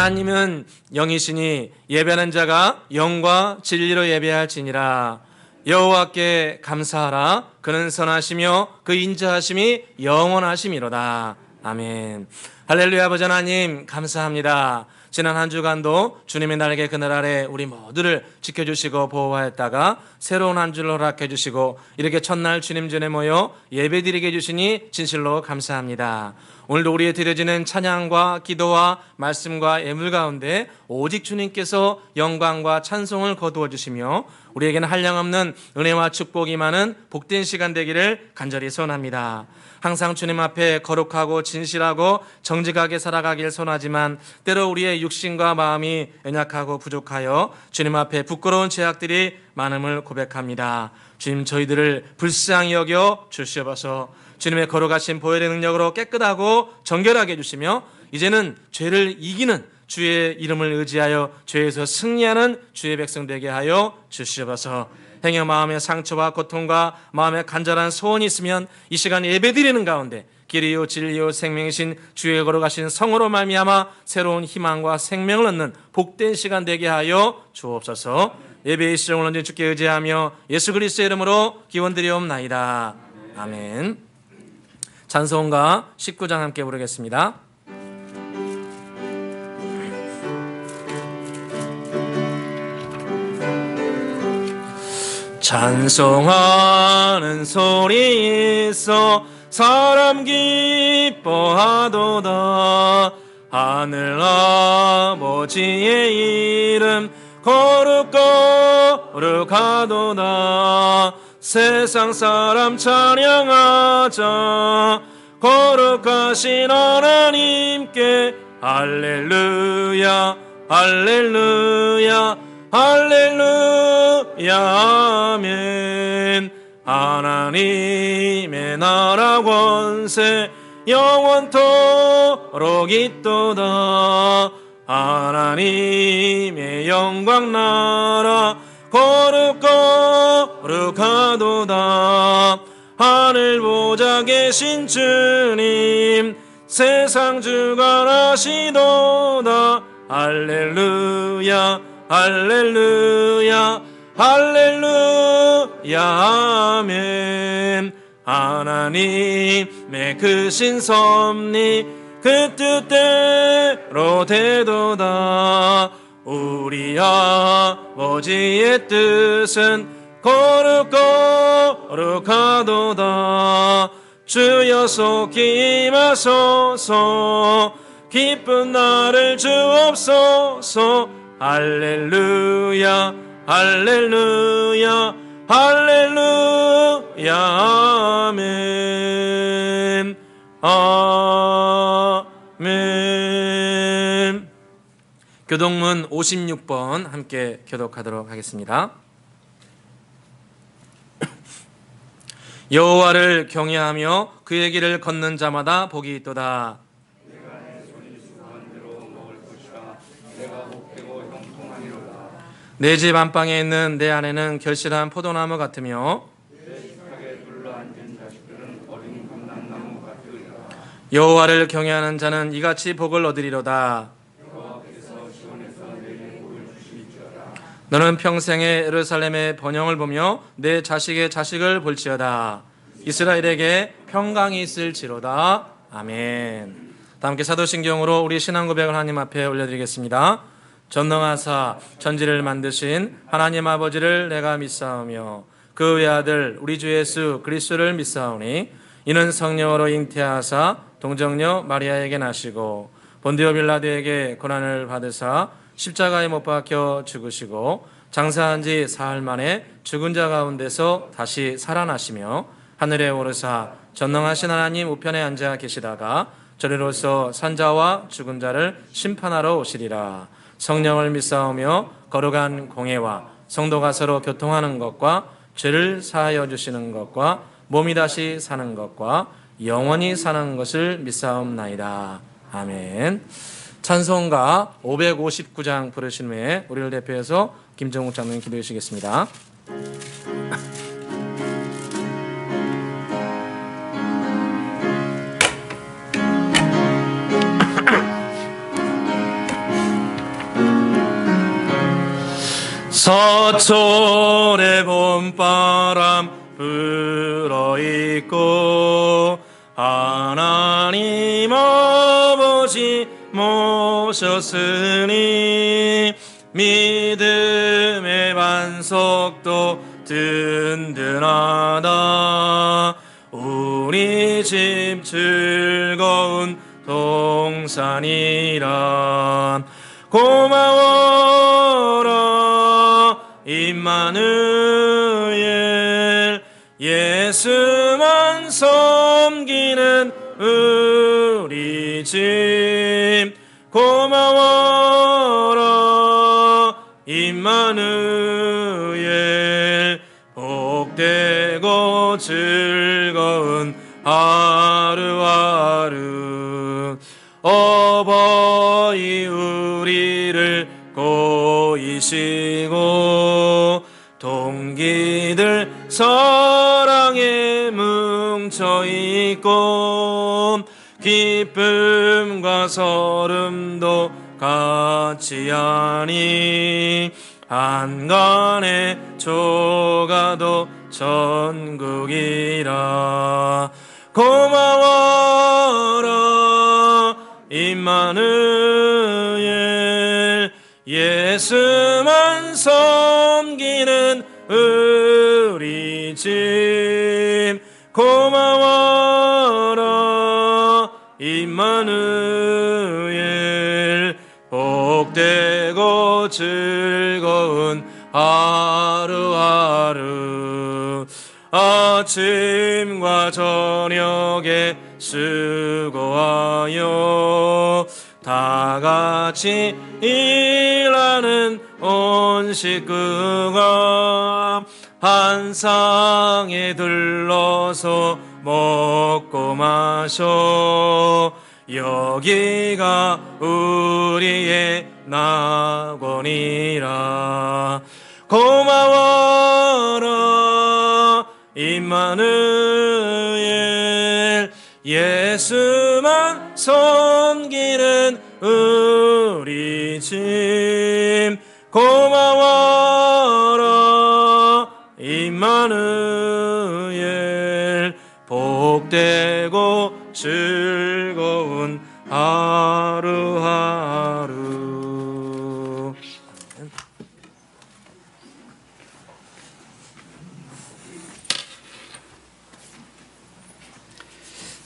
하나님은 영이시니 예배하는 자가 영과 진리로 예배할지니라. 여호와께 감사하라. 그는 선하시며 그 인자하심이 영원하심이로다. 아멘. 할렐루야. 아버지 하나님 감사합니다. 지난 한 주간도 주님의 날개 그늘 아래 우리 모두를 지켜주시고 보호하였다가 새로운 한 주를 허락해 주시고 이렇게 첫날 주님 전에 모여 예배드리게 해주시니 진실로 감사합니다. 오늘도 우리의 드려지는 찬양과 기도와 말씀과 예물 가운데 오직 주님께서 영광과 찬송을 거두어 주시며 우리에게는 한량없는 은혜와 축복이 많은 복된 시간 되기를 간절히 소원합니다. 항상 주님 앞에 거룩하고 진실하고 정직하게 살아가길 소원하지만 때로 우리의 육신과 마음이 연약하고 부족하여 주님 앞에 부끄러운 죄악들이 많음을 고백합니다. 주님, 저희들을 불쌍히 여겨 주시옵소서. 주님의 거룩하신 보혈의 능력으로 깨끗하고 정결하게 해주시며 이제는 죄를 이기는 주의 이름을 의지하여 죄에서 승리하는 주의 백성 되게 하여 주시옵소서. 행여 마음의 상처와 고통과 마음의 간절한 소원이 있으면 이 시간 예배드리는 가운데 길이요 진리요 생명이신 주의 거룩하신 성으로 말미암아 새로운 희망과 생명을 얻는 복된 시간 되게 하여 주옵소서. 예배의 시정을 언제 주께 의지하며 예수 그리스도의 이름으로 기원드리옵나이다. 아멘. 찬송가 19장 함께 부르겠습니다. 찬송하는 소리 있어 사람 기뻐하도다. 하늘 아버지의 이름 거룩거룩하도다. 세상 사람 찬양하자. 거룩하신 하나님께 할렐루야 할렐루야 할렐루야 아멘. 하나님의 나라 권세 영원토록 있도다. 하나님의 영광 나라 거룩거룩하도다. 하늘 보좌 계신 주님 세상 주관하시도다. 할렐루야 할렐루야 할렐루야 아멘. 하나님의 크신 섭리 그 뜻대로 되도다. 우리 아버지의 뜻은 거룩거룩하도다. 주여 속히 임하소서. 기쁜 날을 주옵소서. 할렐루야 할렐루야 할렐루야 아멘 아멘. 교독문 56번 함께 교독하도록 하겠습니다. 여호와를 경외하며 그의 길을 걷는 자마다 복이 있도다. 내 집 안방에 있는 내 아내는 결실한 포도나무 같으며 여호와를 경외하는 자는 이같이 복을 얻으리로다. 너는 평생에 예루살렘의 번영을 보며 내 자식의 자식을 볼지어다. 이스라엘에게 평강이 있을지로다. 아멘. 다 함께 사도신경으로 우리 신앙 고백을 하나님 앞에 올려드리겠습니다. 전능하사 천지를 만드신 하나님 아버지를 내가 믿사오며 그 외아들 우리 주 예수 그리스도를 믿사오니 이는 성령으로 잉태하사 동정녀 마리아에게 나시고 본디오 빌라도에게 고난을 받으사 십자가에 못 박혀 죽으시고 장사한 지 사흘 만에 죽은 자 가운데서 다시 살아나시며 하늘에 오르사 전능하신 하나님 우편에 앉아 계시다가 저리로서 산자와 죽은 자를 심판하러 오시리라. 성령을 믿사오며 거룩한 공회와 성도가 서로 교통하는 것과 죄를 사하여 주시는 것과 몸이 다시 사는 것과 영원히 사는 것을 믿사옵나이다. 아멘. 찬송가 559장 부르신 후에 우리를 대표해서 김정욱 장로님 기도해 주시겠습니다. 서철의 봄바람 불어있고 하나님 아버지 모셨으니 믿음의 반석도 든든하다. 우리 집 즐거운 동산이라. 고마워라 임마누엘. 예수만 섬기는 우리 집. 고마워라 임마누엘. 복되고 즐거운 하루하루. 어버이 우리를 고이시고 동기들 사랑에 뭉쳐있고 기쁨과 서름도 같이 하니 한간에 조가도 천국이라. 고마워라 임마누엘. 예수만 섬기는 짐 고마워라 임마누엘 복되고 즐거운 하루하루 아침과 저녁에 수고하여 다 같이 일하는 온 식구가 한 상에 들러서 먹고 마셔 여기가 우리의 낙원이라 고마워라 임마누엘 예수만 섬기는 우리 집 고마워라 임마누엘 복되고 즐거운 하루하루.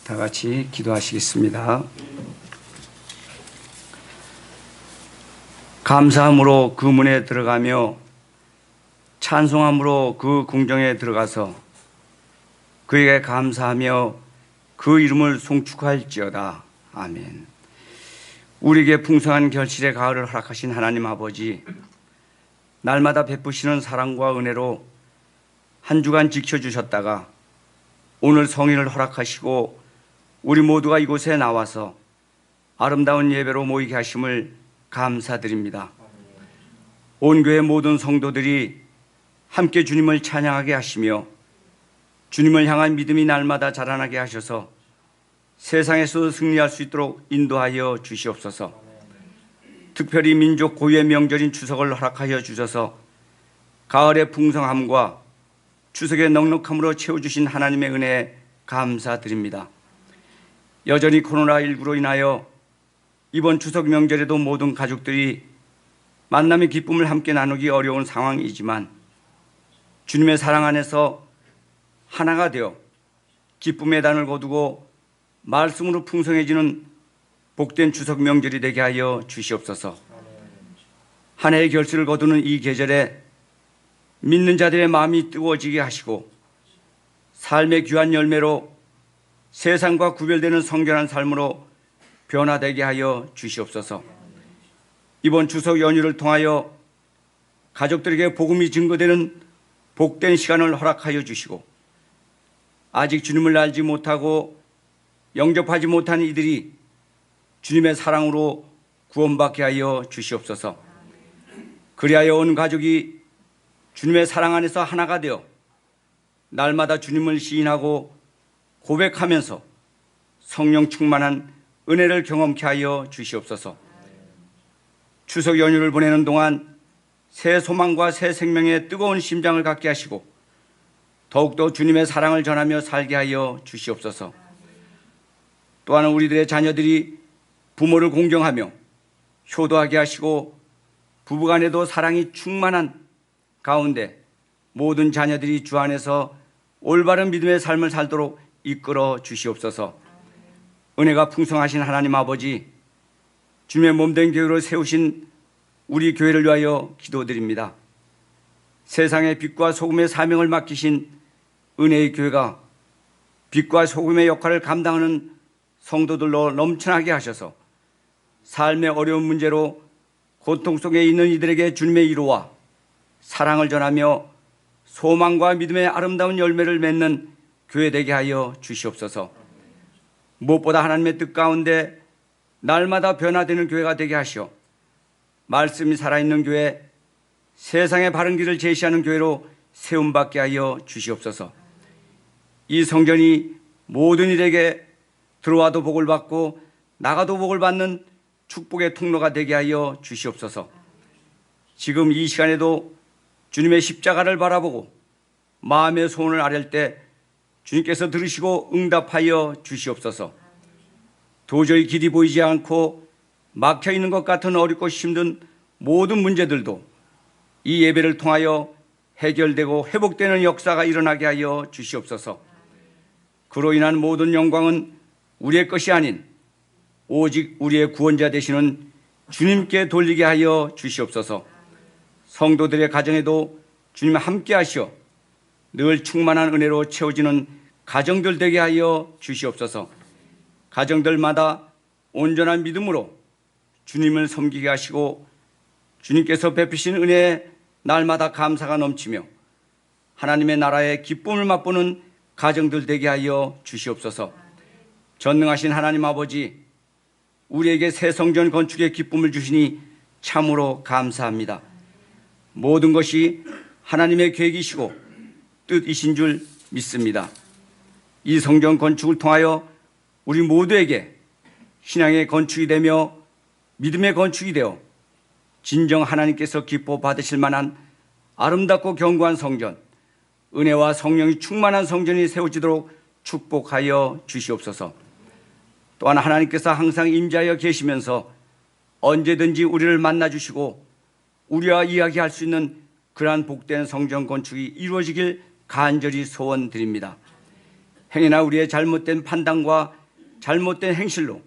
다 같이 기도하시겠습니다. 감사함으로 그 문에 들어가며 찬송함으로 그 궁정에 들어가서 그에게 감사하며 그 이름을 송축할지어다. 아멘. 우리에게 풍성한 결실의 가을을 허락하신 하나님 아버지, 날마다 베푸시는 사랑과 은혜로 한 주간 지켜주셨다가 오늘 성인을 허락하시고 우리 모두가 이곳에 나와서 아름다운 예배로 모이게 하심을 감사드립니다. 온 교회 모든 성도들이 함께 주님을 찬양하게 하시며 주님을 향한 믿음이 날마다 자라나게 하셔서 세상에서 승리할 수 있도록 인도하여 주시옵소서. 특별히 민족 고유의 명절인 추석을 허락하여 주셔서 가을의 풍성함과 추석의 넉넉함으로 채워주신 하나님의 은혜에 감사드립니다. 여전히 코로나19로 인하여 이번 추석 명절에도 모든 가족들이 만남의 기쁨을 함께 나누기 어려운 상황이지만 주님의 사랑 안에서 하나가 되어 기쁨의 단을 거두고 말씀으로 풍성해지는 복된 추석 명절이 되게 하여 주시옵소서. 한 해의 결실을 거두는 이 계절에 믿는 자들의 마음이 뜨거워지게 하시고 삶의 귀한 열매로 세상과 구별되는 성결한 삶으로 변화되게 하여 주시옵소서. 이번 추석 연휴를 통하여 가족들에게 복음이 증거되는 복된 시간을 허락하여 주시고 아직 주님을 알지 못하고 영접하지 못한 이들이 주님의 사랑으로 구원받게 하여 주시옵소서. 그리하여 온 가족이 주님의 사랑 안에서 하나가 되어 날마다 주님을 시인하고 고백하면서 성령 충만한 은혜를 경험케 하여 주시옵소서. 추석 연휴를 보내는 동안 새 소망과 새 생명의 뜨거운 심장을 갖게 하시고 더욱더 주님의 사랑을 전하며 살게 하여 주시옵소서. 또한 우리들의 자녀들이 부모를 공경하며 효도하게 하시고 부부간에도 사랑이 충만한 가운데 모든 자녀들이 주 안에서 올바른 믿음의 삶을 살도록 이끌어 주시옵소서. 은혜가 풍성하신 하나님 아버지, 주님의 몸된 교회로 세우신 우리 교회를 위하여 기도드립니다. 세상의 빛과 소금의 사명을 맡기신 은혜의 교회가 빛과 소금의 역할을 감당하는 성도들로 넘쳐나게 하셔서 삶의 어려운 문제로 고통 속에 있는 이들에게 주님의 위로와 사랑을 전하며 소망과 믿음의 아름다운 열매를 맺는 교회 되게 하여 주시옵소서. 무엇보다 하나님의 뜻 가운데 날마다 변화되는 교회가 되게 하시어 말씀이 살아있는 교회, 세상의 바른 길을 제시하는 교회로 세움받게 하여 주시옵소서. 이 성전이 모든 일에게 들어와도 복을 받고 나가도 복을 받는 축복의 통로가 되게 하여 주시옵소서. 지금 이 시간에도 주님의 십자가를 바라보고 마음의 소원을 아랠 때 주님께서 들으시고 응답하여 주시옵소서. 도저히 길이 보이지 않고 막혀있는 것 같은 어렵고 힘든 모든 문제들도 이 예배를 통하여 해결되고 회복되는 역사가 일어나게 하여 주시옵소서. 그로 인한 모든 영광은 우리의 것이 아닌 오직 우리의 구원자 되시는 주님께 돌리게 하여 주시옵소서. 성도들의 가정에도 주님 함께 하시어 늘 충만한 은혜로 채워지는 가정들 되게 하여 주시옵소서. 가정들마다 온전한 믿음으로 주님을 섬기게 하시고 주님께서 베푸신 은혜에 날마다 감사가 넘치며 하나님의 나라의 기쁨을 맛보는 가정들 되게 하여 주시옵소서. 전능하신 하나님 아버지, 우리에게 새 성전 건축의 기쁨을 주시니 참으로 감사합니다. 모든 것이 하나님의 계획이시고 뜻이신 줄 믿습니다. 이 성전 건축을 통하여 우리 모두에게 신앙의 건축이 되며 믿음의 건축이 되어 진정 하나님께서 기뻐 받으실 만한 아름답고 견고한 성전, 은혜와 성령이 충만한 성전이 세워지도록 축복하여 주시옵소서. 또한 하나님께서 항상 임재하여 계시면서 언제든지 우리를 만나주시고 우리와 이야기할 수 있는 그러한 복된 성전 건축이 이루어지길 간절히 소원드립니다. 행여나 우리의 잘못된 판단과 잘못된 행실로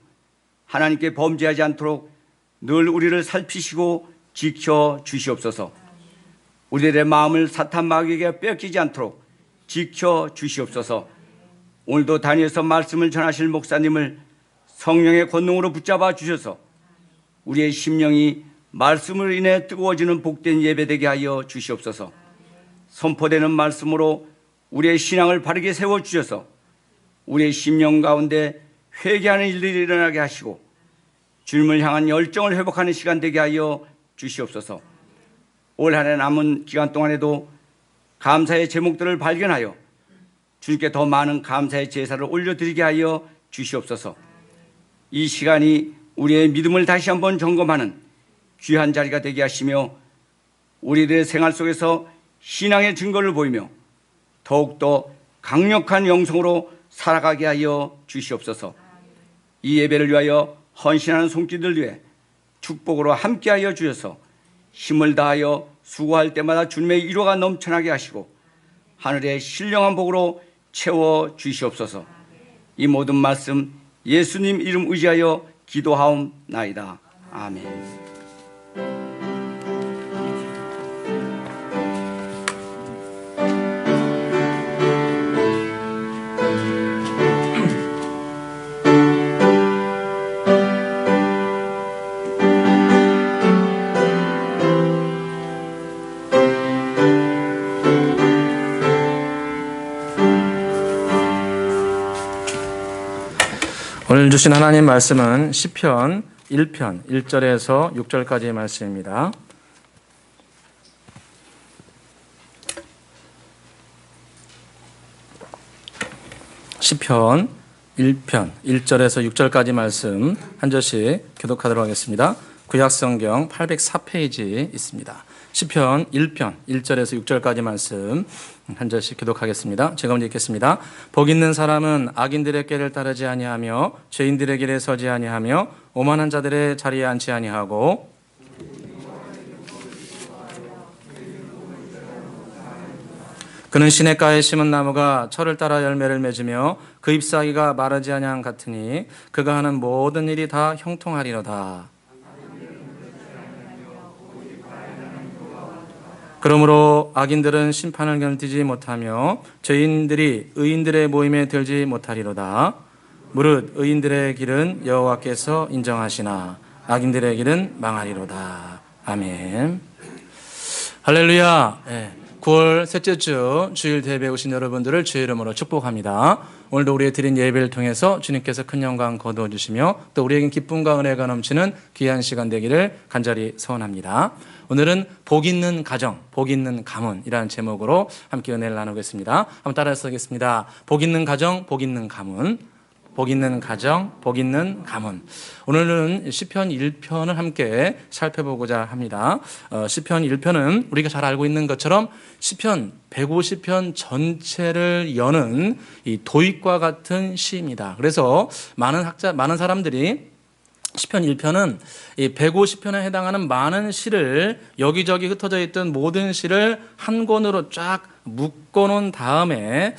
하나님께 범죄하지 않도록 늘 우리를 살피시고 지켜 주시옵소서. 우리들의 마음을 사탄 마귀에게 뺏기지 않도록 지켜 주시옵소서. 오늘도 다니엘서 말씀을 전하실 목사님을 성령의 권능으로 붙잡아 주셔서 우리의 심령이 말씀을 인해 뜨거워지는 복된 예배되게 하여 주시옵소서. 선포되는 말씀으로 우리의 신앙을 바르게 세워주셔서 우리의 심령 가운데 회개하는 일들이 일어나게 하시고 주님을 향한 열정을 회복하는 시간 되게 하여 주시옵소서. 올 한 해 남은 기간 동안에도 감사의 제목들을 발견하여 주님께 더 많은 감사의 제사를 올려드리게 하여 주시옵소서. 이 시간이 우리의 믿음을 다시 한번 점검하는 귀한 자리가 되게 하시며 우리들의 생활 속에서 신앙의 증거를 보이며 더욱더 강력한 영성으로 살아가게 하여 주시옵소서. 이 예배를 위하여 헌신하는 손길들 위해 축복으로 함께하여 주셔서 힘을 다하여 수고할 때마다 주님의 위로가 넘쳐나게 하시고 하늘의 신령한 복으로 채워 주시옵소서. 이 모든 말씀 예수님 이름 의지하여 기도하옵나이다. 아멘. 오늘 주신 하나님 말씀은 시편 1편 1절에서 6절까지의 말씀입니다. 시편 1편 1절에서 6절까지 말씀 한 절씩 교독하도록 하겠습니다. 구약성경 804페이지 있습니다. 시편 1편 1절에서 6절까지 말씀 한 절씩 교독하겠습니다. 제가 먼저 읽겠습니다. 복 있는 사람은 악인들의 꾀를 따르지 아니하며 죄인들의 길에 서지 아니하며 오만한 자들의 자리에 앉지 아니하고 그는 시냇가에 심은 나무가 철을 따라 열매를 맺으며 그 잎사귀가 마르지 아니한 같으니 그가 하는 모든 일이 다 형통하리로다. 그러므로 악인들은 심판을 견디지 못하며 죄인들이 의인들의 모임에 들지 못하리로다. 무릇 의인들의 길은 여호와께서 인정하시나 악인들의 길은 망하리로다. 아멘. 할렐루야. 9월 셋째 주 주일 대회에 오신 여러분들을 주의 이름으로 축복합니다. 오늘도 우리의 드린 예배를 통해서 주님께서 큰 영광 거두어 주시며 또 우리에겐 기쁨과 은혜가 넘치는 귀한 시간 되기를 간절히 소원합니다. 오늘은 복 있는 가정, 복 있는 가문이라는 제목으로 함께 은혜를 나누겠습니다. 한번 따라서 하겠습니다. 복 있는 가정, 복 있는 가문. 복 있는 가정, 복 있는 가문. 오늘은 시편 1편을 함께 살펴보고자 합니다. 시편 1편은 우리가 잘 알고 있는 것처럼 시편 150편 전체를 여는 이 도입과 같은 시입니다. 그래서 많은 사람들이 시편 1편은 이 150편에 해당하는 많은 시를 여기저기 흩어져 있던 모든 시를 한 권으로 쫙 묶어놓은 다음에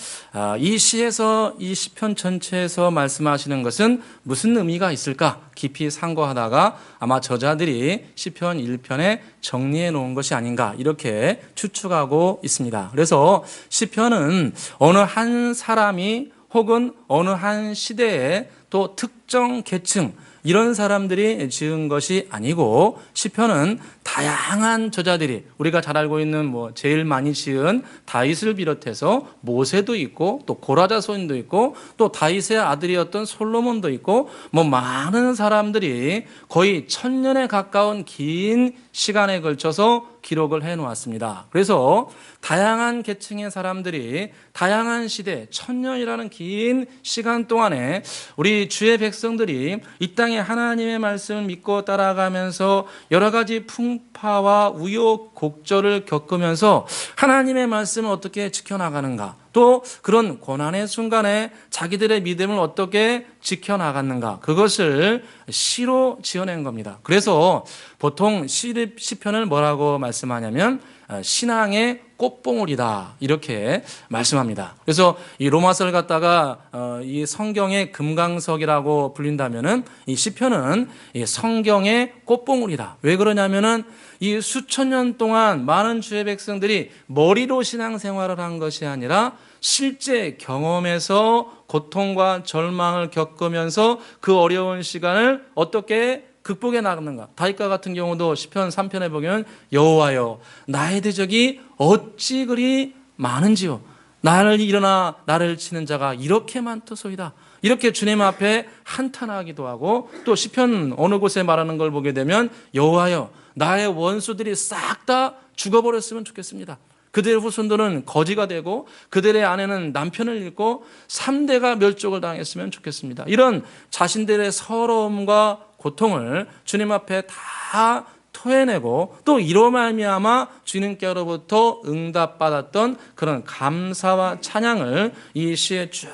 이 시에서 이 시편 전체에서 말씀하시는 것은 무슨 의미가 있을까 깊이 상고하다가 아마 저자들이 시편 1편에 정리해 놓은 것이 아닌가 이렇게 추측하고 있습니다. 그래서 시편은 어느 한 사람이 혹은 어느 한 시대에 또 특정 계층 이런 사람들이 지은 것이 아니고 시편은 다양한 저자들이 우리가 잘 알고 있는 제일 많이 지은 다윗을 비롯해서 모세도 있고 또 고라자손도 있고 또 다윗의 아들이었던 솔로몬도 있고 많은 사람들이 거의 1000년에 가까운 긴 시간에 걸쳐서 기록을 해 놓았습니다. 그래서 다양한 계층의 사람들이 다양한 시대 1000년이라는 긴 시간 동안에 우리 주의 백성들이 이 땅에 하나님의 말씀을 믿고 따라가면서 여러 가지 풍파와 우여곡절을 겪으면서 하나님의 말씀을 어떻게 지켜나가는가 또 그런 고난의 순간에 자기들의 믿음을 어떻게 지켜나갔는가 그것을 시로 지어낸 겁니다. 그래서 보통 시편을 뭐라고 말씀하냐면 신앙의 꽃봉오리다 이렇게 말씀합니다. 그래서 이 로마서를 갖다가 이 성경의 금강석이라고 불린다면은 이 시편은 이 성경의 꽃봉오리다. 왜 그러냐면은 이 수천 년 동안 많은 주의 백성들이 머리로 신앙생활을 한 것이 아니라 실제 경험에서 고통과 절망을 겪으면서 그 어려운 시간을 어떻게 극복해 나가는가. 다윗과 같은 경우도 시편 3편에 보면 여호와여 나의 대적이 어찌 그리 많은지요 나를 일어나 나를 치는 자가 이렇게 많도소이다. 이렇게 주님 앞에 한탄하기도 하고 또 시편 어느 곳에 말하는 걸 보게 되면 여호와여 나의 원수들이 싹 다 죽어버렸으면 좋겠습니다. 그들의 후손들은 거지가 되고 그들의 아내는 남편을 잃고 3대가 멸족을 당했으면 좋겠습니다. 이런 자신들의 서러움과 고통을 주님 앞에 다 토해내고 또 이로 말미암아 주님께로부터 응답받았던 그런 감사와 찬양을 이 시에 쭉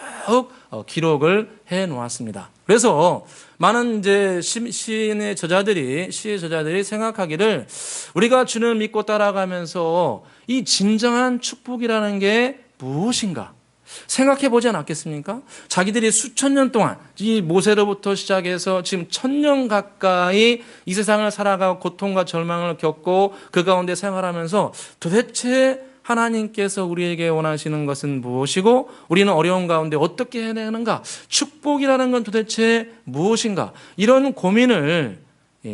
기록을 해 놓았습니다. 그래서 많은 이제 시의 저자들이 생각하기를 우리가 주님을 믿고 따라가면서 이 진정한 축복이라는 게 무엇인가 생각해 보지 않았겠습니까? 자기들이 수천 년 동안 이 모세로부터 시작해서 지금 1000년 가까이 이 세상을 살아가고 고통과 절망을 겪고 그 가운데 생활하면서 도대체 하나님께서 우리에게 원하시는 것은 무엇이고 우리는 어려운 가운데 어떻게 해내는가? 축복이라는 건 도대체 무엇인가? 이런 고민을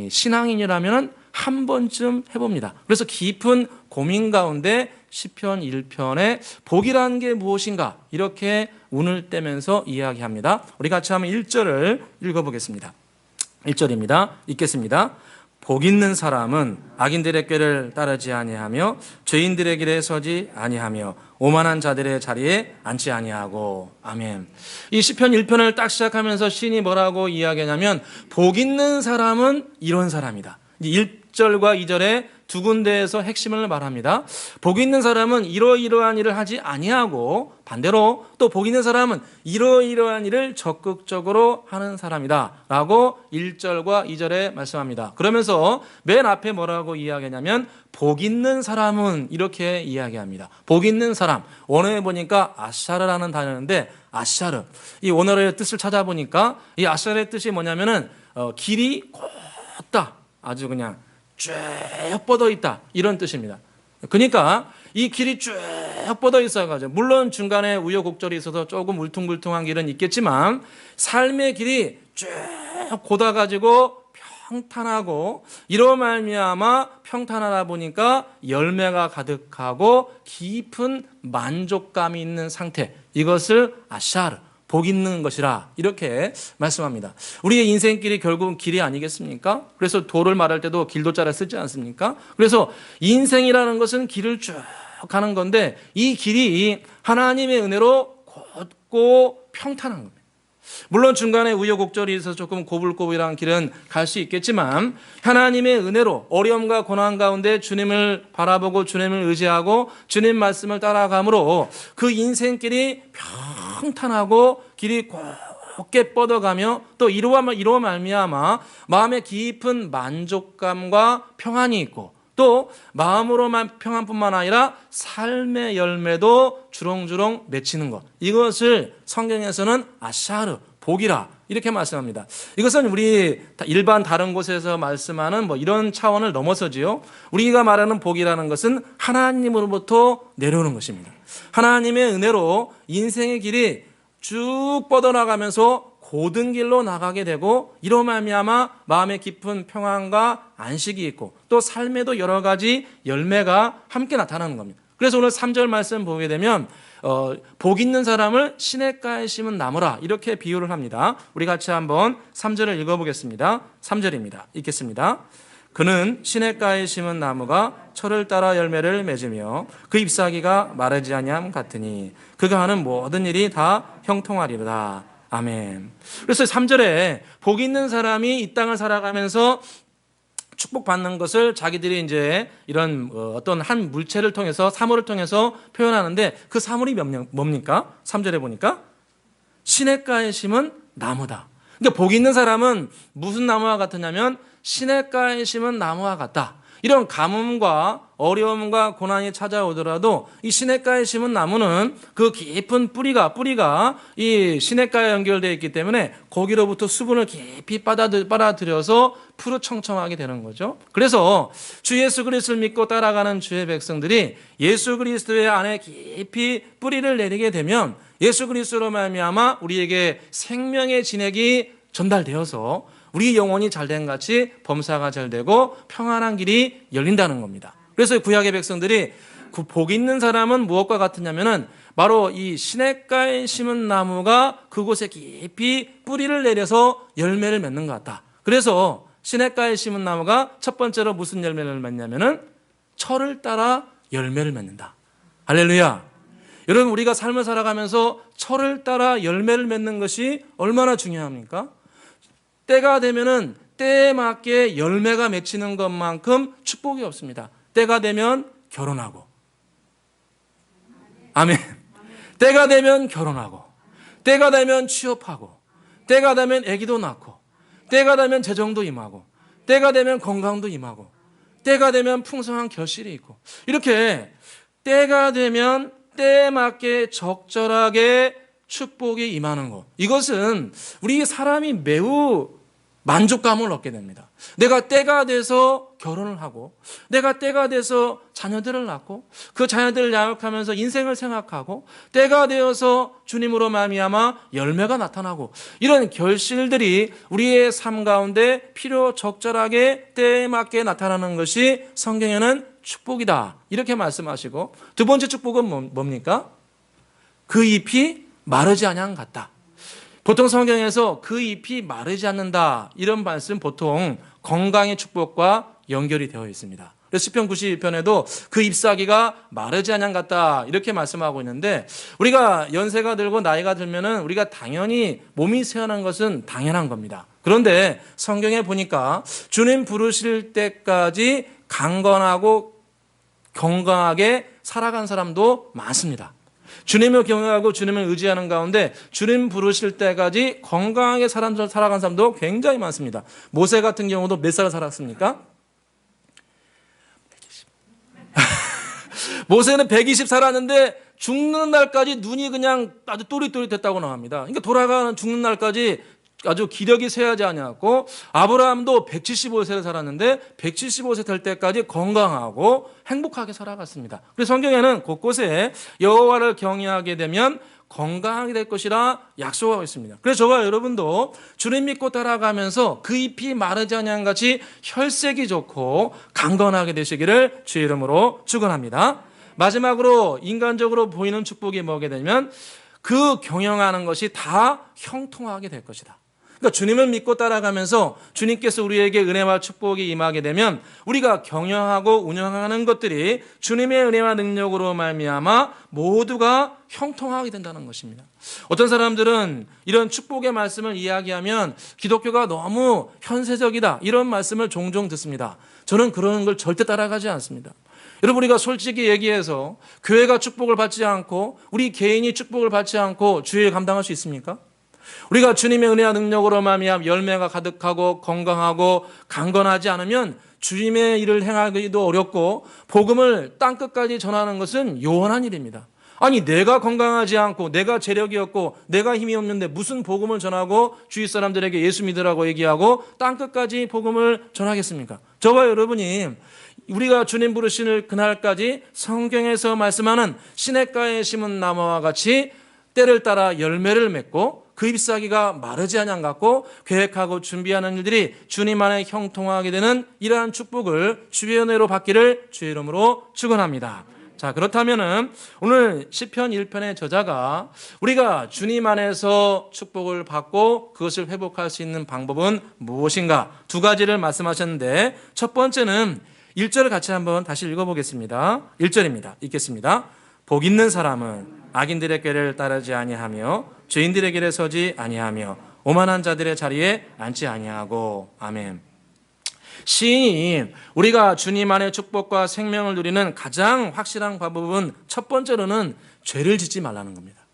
신앙인이라면 한 번쯤 해봅니다. 그래서 깊은 고민 가운데 시편 1편에 복이라는 게 무엇인가 이렇게 운을 떼면서 이야기합니다. 우리 같이 한번 1절을 읽어보겠습니다. 1절입니다. 읽겠습니다. 복 있는 사람은 악인들의 꾀를 따르지 아니하며 죄인들의 길에 서지 아니하며 오만한 자들의 자리에 앉지 아니하고. 아멘. 이 시편 1편을 딱 시작하면서 시인이 뭐라고 이야기하냐면 복 있는 사람은 이런 사람이다. 1절과 2절에 두 군데에서 핵심을 말합니다. 복 있는 사람은 이러이러한 일을 하지 아니하고 반대로 또 복 있는 사람은 이러이러한 일을 적극적으로 하는 사람이다 라고 1절과 2절에 말씀합니다. 그러면서 맨 앞에 뭐라고 이야기하냐면 복 있는 사람은 이렇게 이야기합니다. 복 있는 사람, 원어에 보니까 아샤르라는 단어인데 아샤르, 이 원어의 뜻을 찾아보니까 이 아샤르의 뜻이 뭐냐면은 길이 곧다, 아주 그냥 쭉 뻗어 있다 이런 뜻입니다. 그러니까 이 길이 쭉 뻗어 있어가지고 물론 중간에 우여곡절이 있어서 조금 울퉁불퉁한 길은 있겠지만 삶의 길이 쭉 곧아가지고 평탄하고 이로 말미암아 평탄하다 보니까 열매가 가득하고 깊은 만족감이 있는 상태, 이것을 아샤르, 복 있는 것이라 이렇게 말씀합니다. 우리의 인생길이 결국은 길이 아니겠습니까? 그래서 도를 말할 때도 길도자를 쓰지 않습니까? 그래서 인생이라는 것은 길을 쭉 가는 건데 이 길이 하나님의 은혜로 곧고 평탄한 겁니다. 물론 중간에 우여곡절이 있어서 조금 고불고불한 길은 갈 수 있겠지만 하나님의 은혜로 어려움과 고난 가운데 주님을 바라보고 주님을 의지하고 주님 말씀을 따라감으로 그 인생길이 평탄하고 길이 좋게 뻗어가며 또 이로 말미암아 마음의 깊은 만족감과 평안이 있고 또 마음으로만 평안뿐만 아니라 삶의 열매도 주렁주렁 맺히는 것, 이것을 성경에서는 아샤르, 복이라 이렇게 말씀합니다. 이것은 우리 일반 다른 곳에서 말씀하는 이런 차원을 넘어서지요. 우리가 말하는 복이라는 것은 하나님으로부터 내려오는 것입니다. 하나님의 은혜로 인생의 길이 쭉 뻗어나가면서 고든 길로 나가게 되고 이로 말미암아 마음의 깊은 평안과 안식이 있고 또 삶에도 여러 가지 열매가 함께 나타나는 겁니다. 그래서 오늘 3절 말씀 보게 되면 복 있는 사람을 시냇가에 심은 나무라 이렇게 비유를 합니다. 우리 같이 한번 3절을 읽어보겠습니다. 3절입니다. 읽겠습니다. 그는 시냇가에 심은 나무가 철을 따라 열매를 맺으며 그 잎사귀가 마르지 아니함 같으니 그가 하는 모든 일이 다 형통하리로다. 아멘. 그래서 3절에 복 있는 사람이 이 땅을 살아가면서 축복받는 것을 자기들이 이제 이런 어떤 한 물체를 통해서 사물을 통해서 표현하는데 그 사물이 뭡니까? 3절에 보니까 시냇가에 심은 나무다. 그러니까 복 있는 사람은 무슨 나무와 같으냐면 시냇가에 심은 나무와 같다. 이런 가뭄과 어려움과 고난이 찾아오더라도 이 시냇가에 심은 나무는 그 깊은 뿌리가 이 시냇가에 연결되어 있기 때문에 거기로부터 수분을 깊이 빨아들여서 푸르청청하게 되는 거죠. 그래서 주 예수 그리스도를 믿고 따라가는 주의 백성들이 예수 그리스도의 안에 깊이 뿌리를 내리게 되면 예수 그리스도로 말미암아 우리에게 생명의 진액이 전달되어서 우리 영혼이 잘된 같이 범사가 잘 되고 평안한 길이 열린다는 겁니다. 그래서 구약의 백성들이 그 복 있는 사람은 무엇과 같으냐면은 바로 이 시냇가에 심은 나무가 그곳에 깊이 뿌리를 내려서 열매를 맺는 것 같다. 그래서 시냇가에 심은 나무가 첫 번째로 무슨 열매를 맺냐면은 철을 따라 열매를 맺는다. 할렐루야. 여러분, 우리가 삶을 살아가면서 철을 따라 열매를 맺는 것이 얼마나 중요합니까? 때가 되면은 때에 맞게 열매가 맺히는 것만큼 축복이 없습니다. 때가 되면 결혼하고, 아멘. 때가 되면 결혼하고, 때가 되면 취업하고, 때가 되면 아기도 낳고, 때가 되면 재정도 임하고, 때가 되면 건강도 임하고, 때가 되면 풍성한 결실이 있고, 이렇게 때가 되면 때에 맞게 적절하게 축복이 임하는 것, 이것은 우리 사람이 매우 만족감을 얻게 됩니다. 내가 때가 돼서 결혼을 하고, 내가 때가 돼서 자녀들을 낳고, 그 자녀들을 양육하면서 인생을 생각하고, 때가 되어서 주님으로 말미암아 열매가 나타나고, 이런 결실들이 우리의 삶 가운데 필요 적절하게 때에 맞게 나타나는 것이 성경에는 축복이다, 이렇게 말씀하시고, 두 번째 축복은 뭡니까? 그 잎이 마르지 아니함 같다. 보통 성경에서 그 잎이 마르지 않는다, 이런 말씀 보통 건강의 축복과 연결이 되어 있습니다. 그래서 시편 92편에도 그 잎사귀가 마르지 않는 같다, 이렇게 말씀하고 있는데, 우리가 연세가 들고 나이가 들면은 우리가 당연히 몸이 쇠하는 것은 당연한 겁니다. 그런데 성경에 보니까 주님 부르실 때까지 강건하고 건강하게 살아간 사람도 많습니다. 주님을 경외하고 주님을 의지하는 가운데 주님 부르실 때까지 건강하게 살아간 사람도 굉장히 많습니다. 모세 같은 경우도 몇 살 살았습니까? 120. 모세는 120 살았는데 죽는 날까지 눈이 그냥 아주 또릿또릿했다고 나옵니다. 그러니까 돌아가는 죽는 날까지 아주 기력이 쇠하지 않았고, 아브라함도 175세를 살았는데 175세 될 때까지 건강하고 행복하게 살아갔습니다. 그래서 성경에는 곳곳에 여호와를 경외하게 되면 건강하게 될 것이라 약속하고 있습니다. 그래서 저와 여러분도 주님 믿고 따라가면서 그 잎이 마르지 아니함 같이 혈색이 좋고 강건하게 되시기를 주의 이름으로 축원합니다. 마지막으로 인간적으로 보이는 축복이 뭐게 되면 그 경영하는 것이 다 형통하게 될 것이다. 그러니까 주님을 믿고 따라가면서 주님께서 우리에게 은혜와 축복이 임하게 되면 우리가 경영하고 운영하는 것들이 주님의 은혜와 능력으로 말미암아 모두가 형통하게 된다는 것입니다. 어떤 사람들은 이런 축복의 말씀을 이야기하면 기독교가 너무 현세적이다, 이런 말씀을 종종 듣습니다. 저는 그런 걸 절대 따라가지 않습니다. 여러분, 우리가 솔직히 얘기해서 교회가 축복을 받지 않고 우리 개인이 축복을 받지 않고 주일 감당할 수 있습니까? 우리가 주님의 은혜와 능력으로 말미암아 열매가 가득하고 건강하고 강건하지 않으면 주님의 일을 행하기도 어렵고 복음을 땅끝까지 전하는 것은 요원한 일입니다. 아니 내가 건강하지 않고 내가 재력이 없고 내가 힘이 없는데 무슨 복음을 전하고 주위 사람들에게 예수 믿으라고 얘기하고 땅끝까지 복음을 전하겠습니까? 저와 여러분이 우리가 주님 부르시는 그날까지 성경에서 말씀하는 시냇가에 심은 나무와 같이 때를 따라 열매를 맺고 그 잎사귀가 마르지 아니한 같고 계획하고 준비하는 일들이 주님 안에 형통하게 되는 이러한 축복을 주의 은혜로 받기를 주의 이름으로 축원합니다. 자, 그렇다면은 오늘 시편 1편의 저자가 우리가 주님 안에서 축복을 받고 그것을 회복할 수 있는 방법은 무엇인가? 두 가지를 말씀하셨는데 첫 번째는 1절을 같이 한번 다시 읽어보겠습니다. 1절입니다. 읽겠습니다. 복 있는 사람은 악인들의 꾀를 따르지 아니하며 죄인들의 길에 서지 아니하며 오만한 자들의 자리에 앉지 아니하고. 아멘. 시인이 우리가 주님 안의 축복과 생명을 누리는 가장 확실한 방법은 첫 번째로는 죄를 짓지 말라는 겁니다.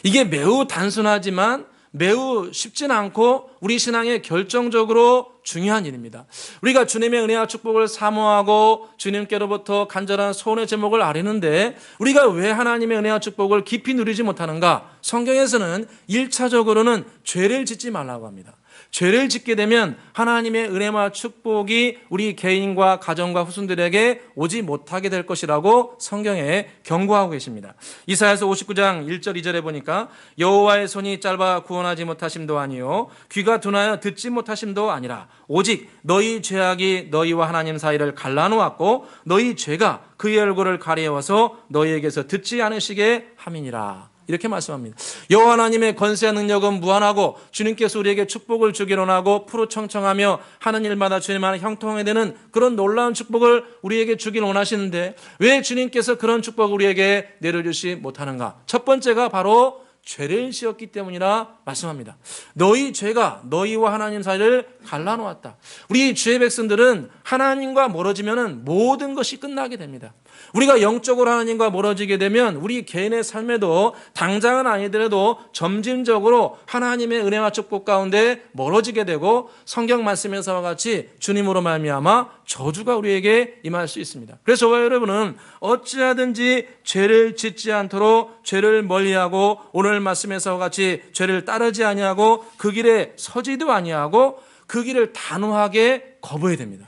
이게 매우 단순하지만 매우 쉽진 않고 우리 신앙에 결정적으로 중요한 일입니다. 우리가 주님의 은혜와 축복을 사모하고 주님께로부터 간절한 소원의 제목을 아뢰는데 우리가 왜 하나님의 은혜와 축복을 깊이 누리지 못하는가? 성경에서는 1차적으로는 죄를 짓지 말라고 합니다. 죄를 짓게 되면 하나님의 은혜와 축복이 우리 개인과 가정과 후손들에게 오지 못하게 될 것이라고 성경에 경고하고 계십니다. 이사야서 59장 1절 2절에 보니까 여호와의 손이 짧아 구원하지 못하심도 아니요 귀가 둔하여 듣지 못하심도 아니라 오직 너희 죄악이 너희와 하나님 사이를 갈라놓았고 너희 죄가 그의 얼굴을 가리워서 너희에게서 듣지 않으시게 함이니라. 이렇게 말씀합니다. 여호와 하나님의 권세와 능력은 무한하고 주님께서 우리에게 축복을 주기로 하고 푸르청청하며 하는 일마다 주님 안에 형통하게 되는 그런 놀라운 축복을 우리에게 주길 원하시는데 왜 주님께서 그런 축복을 우리에게 내려주시 못하는가? 첫 번째가 바로 죄를 지었기 때문이라 말씀합니다. 너희 죄가 너희와 하나님 사이를 갈라놓았다. 우리 주의 백성들은 하나님과 멀어지면 모든 것이 끝나게 됩니다. 우리가 영적으로 하나님과 멀어지게 되면 우리 개인의 삶에도 당장은 아니더라도 점진적으로 하나님의 은혜와 축복 가운데 멀어지게 되고 성경 말씀에서와 같이 주님으로 말미암아 저주가 우리에게 임할 수 있습니다. 그래서 저와 여러분은 어찌하든지 죄를 짓지 않도록 죄를 멀리하고 오늘 말씀에서와 같이 죄를 따르지 아니하고 그 길에 서지도 아니하고 그 길을 단호하게 거부해야 됩니다.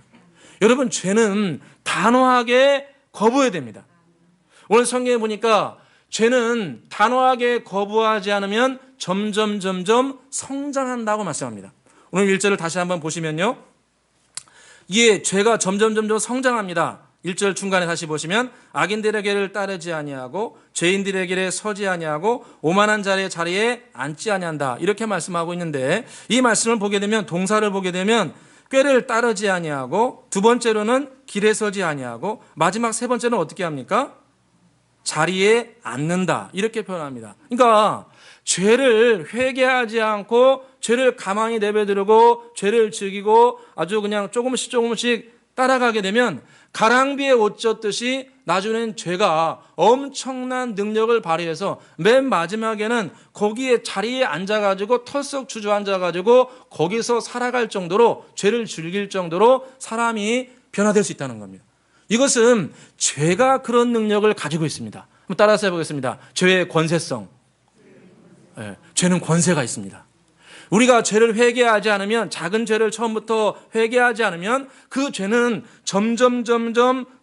여러분 죄는 단호하게 거부해야 됩니다. 오늘 성경에 보니까 죄는 단호하게 거부하지 않으면 점점 성장한다고 말씀합니다. 오늘 1절을 다시 한번 보시면요. 이게 죄가 점점 성장합니다. 1절 중간에 다시 보시면 악인들의 길을 따르지 아니하고 죄인들의 길에 서지 아니하고 오만한 자의 자리에 앉지 아니한다. 이렇게 말씀하고 있는데 이 말씀을 보게 되면 동사를 보게 되면 꾀를 따르지 아니하고 두 번째로는 길에 서지 아니하고 마지막 세 번째는 어떻게 합니까? 자리에 앉는다. 이렇게 표현합니다. 그러니까 죄를 회개하지 않고 죄를 가만히 내버려두고 죄를 즐기고 아주 그냥 조금씩 따라가게 되면 가랑비에 옷 젖듯이 나중에는 죄가 엄청난 능력을 발휘해서 맨 마지막에는 거기에 자리에 앉아가지고 털썩 주저앉아가지고 거기서 살아갈 정도로 죄를 즐길 정도로 사람이 변화될 수 있다는 겁니다. 이것은 죄가 그런 능력을 가지고 있습니다. 한번 따라서 해보겠습니다. 죄의 권세성. 네, 죄는 권세가 있습니다. 우리가 죄를 회개하지 않으면 작은 죄를 처음부터 회개하지 않으면 그 죄는 점점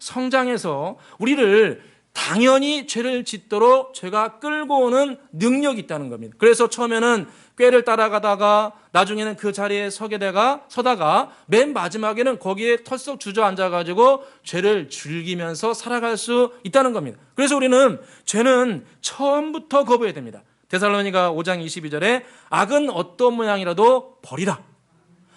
성장해서 우리를 당연히 죄를 짓도록 죄가 끌고 오는 능력이 있다는 겁니다. 그래서 처음에는 꾀를 따라가다가 나중에는 그 자리에 서다가 맨 마지막에는 거기에 털썩 주저앉아가지고 죄를 즐기면서 살아갈 수 있다는 겁니다. 그래서 우리는 죄는 처음부터 거부해야 됩니다. 데살로니가 5장 22절에 악은 어떤 모양이라도 버리라.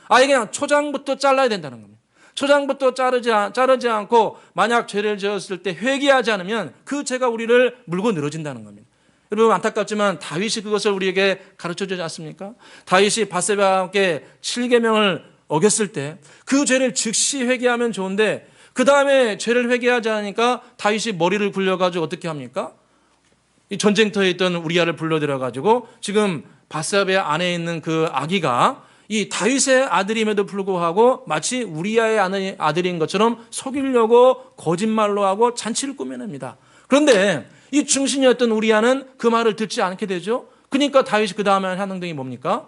아예 그냥 초장부터 잘라야 된다는 겁니다. 초장부터 자르지 않고 만약 죄를 지었을 때 회개하지 않으면 그 죄가 우리를 물고 늘어진다는 겁니다. 여러분 안타깝지만 다윗이 그것을 우리에게 가르쳐주지 않습니까? 다윗이 밧세바와 함께 7계명을 어겼을 때 그 죄를 즉시 회개하면 좋은데 그 다음에 죄를 회개하지 않으니까 다윗이 머리를 굴려가지고 어떻게 합니까? 이 전쟁터에 있던 우리아를 불러들여가지고 지금 바세바의 안에 있는 그 아기가 이 다윗의 아들임에도 불구하고 마치 우리아의 아들인 것처럼 속이려고 거짓말로 하고 잔치를 꾸며냅니다. 그런데 이 중신이었던 우리아는 그 말을 듣지 않게 되죠. 그러니까 다윗이 그 다음에 한 행동이 뭡니까?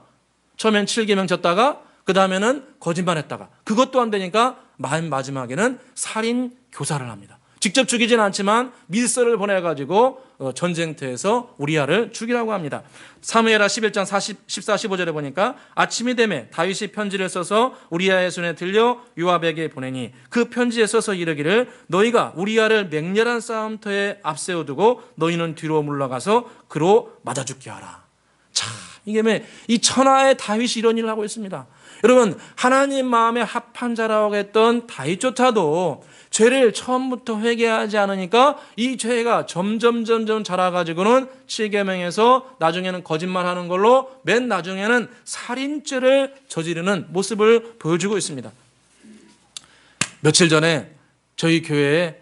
처음엔 7계명 졌다가 그 다음에는 거짓말했다가 그것도 안 되니까 마지막에는 살인 교사를 합니다. 직접 죽이진 않지만 밀서를 보내가지고 전쟁터에서 우리아를 죽이라고 합니다. 사무엘하 11장 14, 15절에 보니까 아침이 되매 다윗이 편지를 써서 우리아의 손에 들려 요압에게 보내니 그 편지에 써서 이르기를 너희가 우리아를 맹렬한 싸움터에 앞세워두고 너희는 뒤로 물러가서 그로 맞아 죽게 하라. 참, 이게 이 천하의 다윗이 이런 일을 하고 있습니다. 여러분, 하나님 마음에 합한 자라고 했던 다윗조차도 죄를 처음부터 회개하지 않으니까 이 죄가 점점 자라가지고는 7계명에서 나중에는 거짓말하는 걸로 맨 나중에는 살인죄를 저지르는 모습을 보여주고 있습니다. 며칠 전에 저희 교회에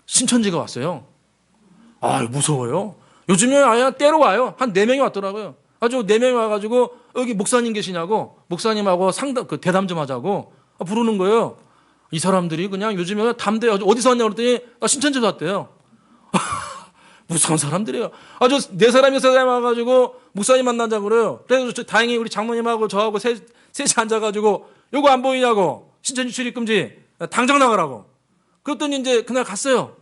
신천지가 왔어요. 아, 무서워요. 요즘에 아예 때로 와요. 한 4명이 왔더라고요. 아주 4명이 와가지고 여기 목사님 계시냐고 목사님하고 대담 좀 하자고 부르는 거예요. 이 사람들이 그냥 요즘에 담대 어디서 왔냐고 그랬더니 신천지에서 왔대요. 무서운 사람들이에요. 아주 4사람이 와가지고 목사님 만나자고 그래요. 그래서 다행히 우리 장모님하고 저하고 셋이 앉아가지고 요거 안 보이냐고 신천지 출입금지 당장 나가라고. 그랬더니 이제 그날 갔어요.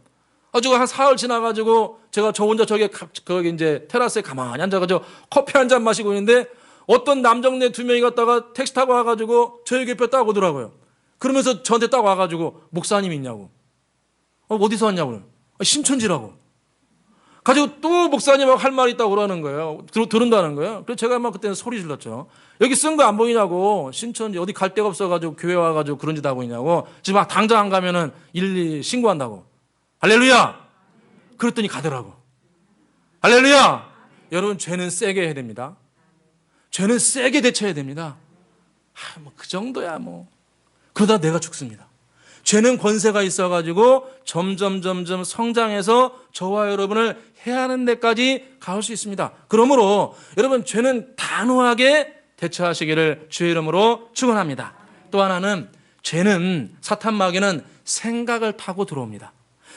아주 한 사흘 지나가지고 제가 저 혼자 거기 이제 테라스에 가만히 앉아가지고 커피 한 잔 마시고 있는데 어떤 남정네 2명이 갔다가 택시 타고 와가지고 저희 옆에 딱 오더라고요. 그러면서 저한테 딱 와가지고 목사님 있냐고. 어디서 왔냐고요. 신천지라고. 가지고 또 목사님하고 할 말이 있다고 그러는 거예요. 들은다는 거예요. 그래서 제가 막 그때는 소리 질렀죠. 여기 쓴 거 안 보이냐고. 신천지 어디 갈 데가 없어가지고 교회 와가지고 그런 짓 하고 있냐고. 지금 당장 안 가면은 112 신고한다고. 할렐루야! 그랬더니 가더라고. 할렐루야! 여러분, 죄는 세게 해야 됩니다. 죄는 세게 대처해야 됩니다. 그 정도야 그러다 내가 죽습니다. 죄는 권세가 있어가지고 점점 성장해서 저와 여러분을 해하는 데까지 갈 수 있습니다. 그러므로 여러분, 죄는 단호하게 대처하시기를 주의 이름으로 축원합니다. 또 하나는 죄는 사탄 마귀는 생각을 타고 들어옵니다.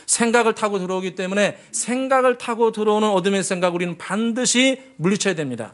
생각을 타고 들어오기 때문에 생각을 타고 들어오는 어둠의 생각 우리는 반드시 물리쳐야 됩니다.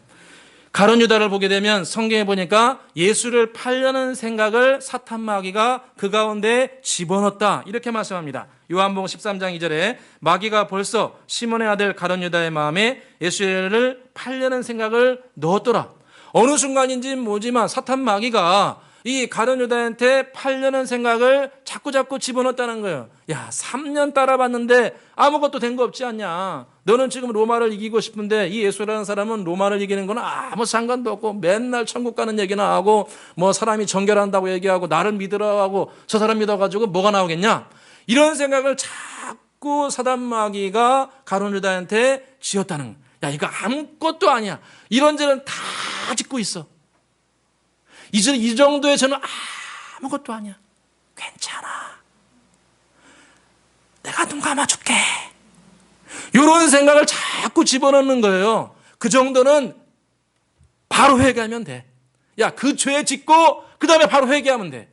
가룟 유다를 보게 되면 성경에 보니까 예수를 팔려는 생각을 사탄 마귀가 그 가운데 집어넣었다 이렇게 말씀합니다. 요한복음 13장 2절에 마귀가 벌써 시몬의 아들 가룟 유다의 마음에 예수를 팔려는 생각을 넣었더라. 어느 순간인지 모르지만 사탄 마귀가 이 가룟 유다한테 팔려는 생각을 자꾸 집어넣었다는 거예요. 야, 3년 따라봤는데 아무것도 된 거 없지 않냐. 너는 지금 로마를 이기고 싶은데 이 예수라는 사람은 로마를 이기는 건 아무 상관도 없고 맨날 천국 가는 얘기나 하고 사람이 정결한다고 얘기하고 나를 믿으라고 하고 저 사람 믿어가지고 뭐가 나오겠냐. 이런 생각을 자꾸 사단 마귀가 가룟 유다한테 지었다는 거예요. 야, 이거 아무것도 아니야. 이런 죄는 다 짓고 있어. 이 정도의 죄는 아무것도 아니야. 괜찮아. 내가 눈 감아줄게. 이런 생각을 자꾸 집어넣는 거예요. 그 정도는 바로 회개하면 돼. 야, 그 죄 짓고 그 다음에 바로 회개하면 돼.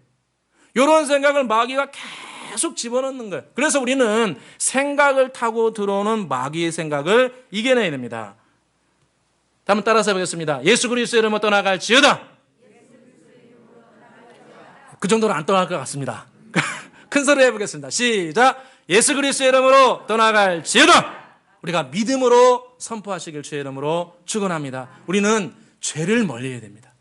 이런 생각을 마귀가 계속 집어넣는 거예요. 그래서 우리는 생각을 타고 들어오는 마귀의 생각을 이겨내야 됩니다. 한번 따라서 해보겠습니다. 예수 그리스도의 이름으로 떠나갈지어다. 그 정도는 안 떠날 것 같습니다. 큰 소리 해보겠습니다. 시작. 예수 그리스도의 이름으로 떠나갈지어다. 우리가 믿음으로 선포하시길 주의 이름으로 축원합니다. 우리는 죄를 멀리해야 됩니다.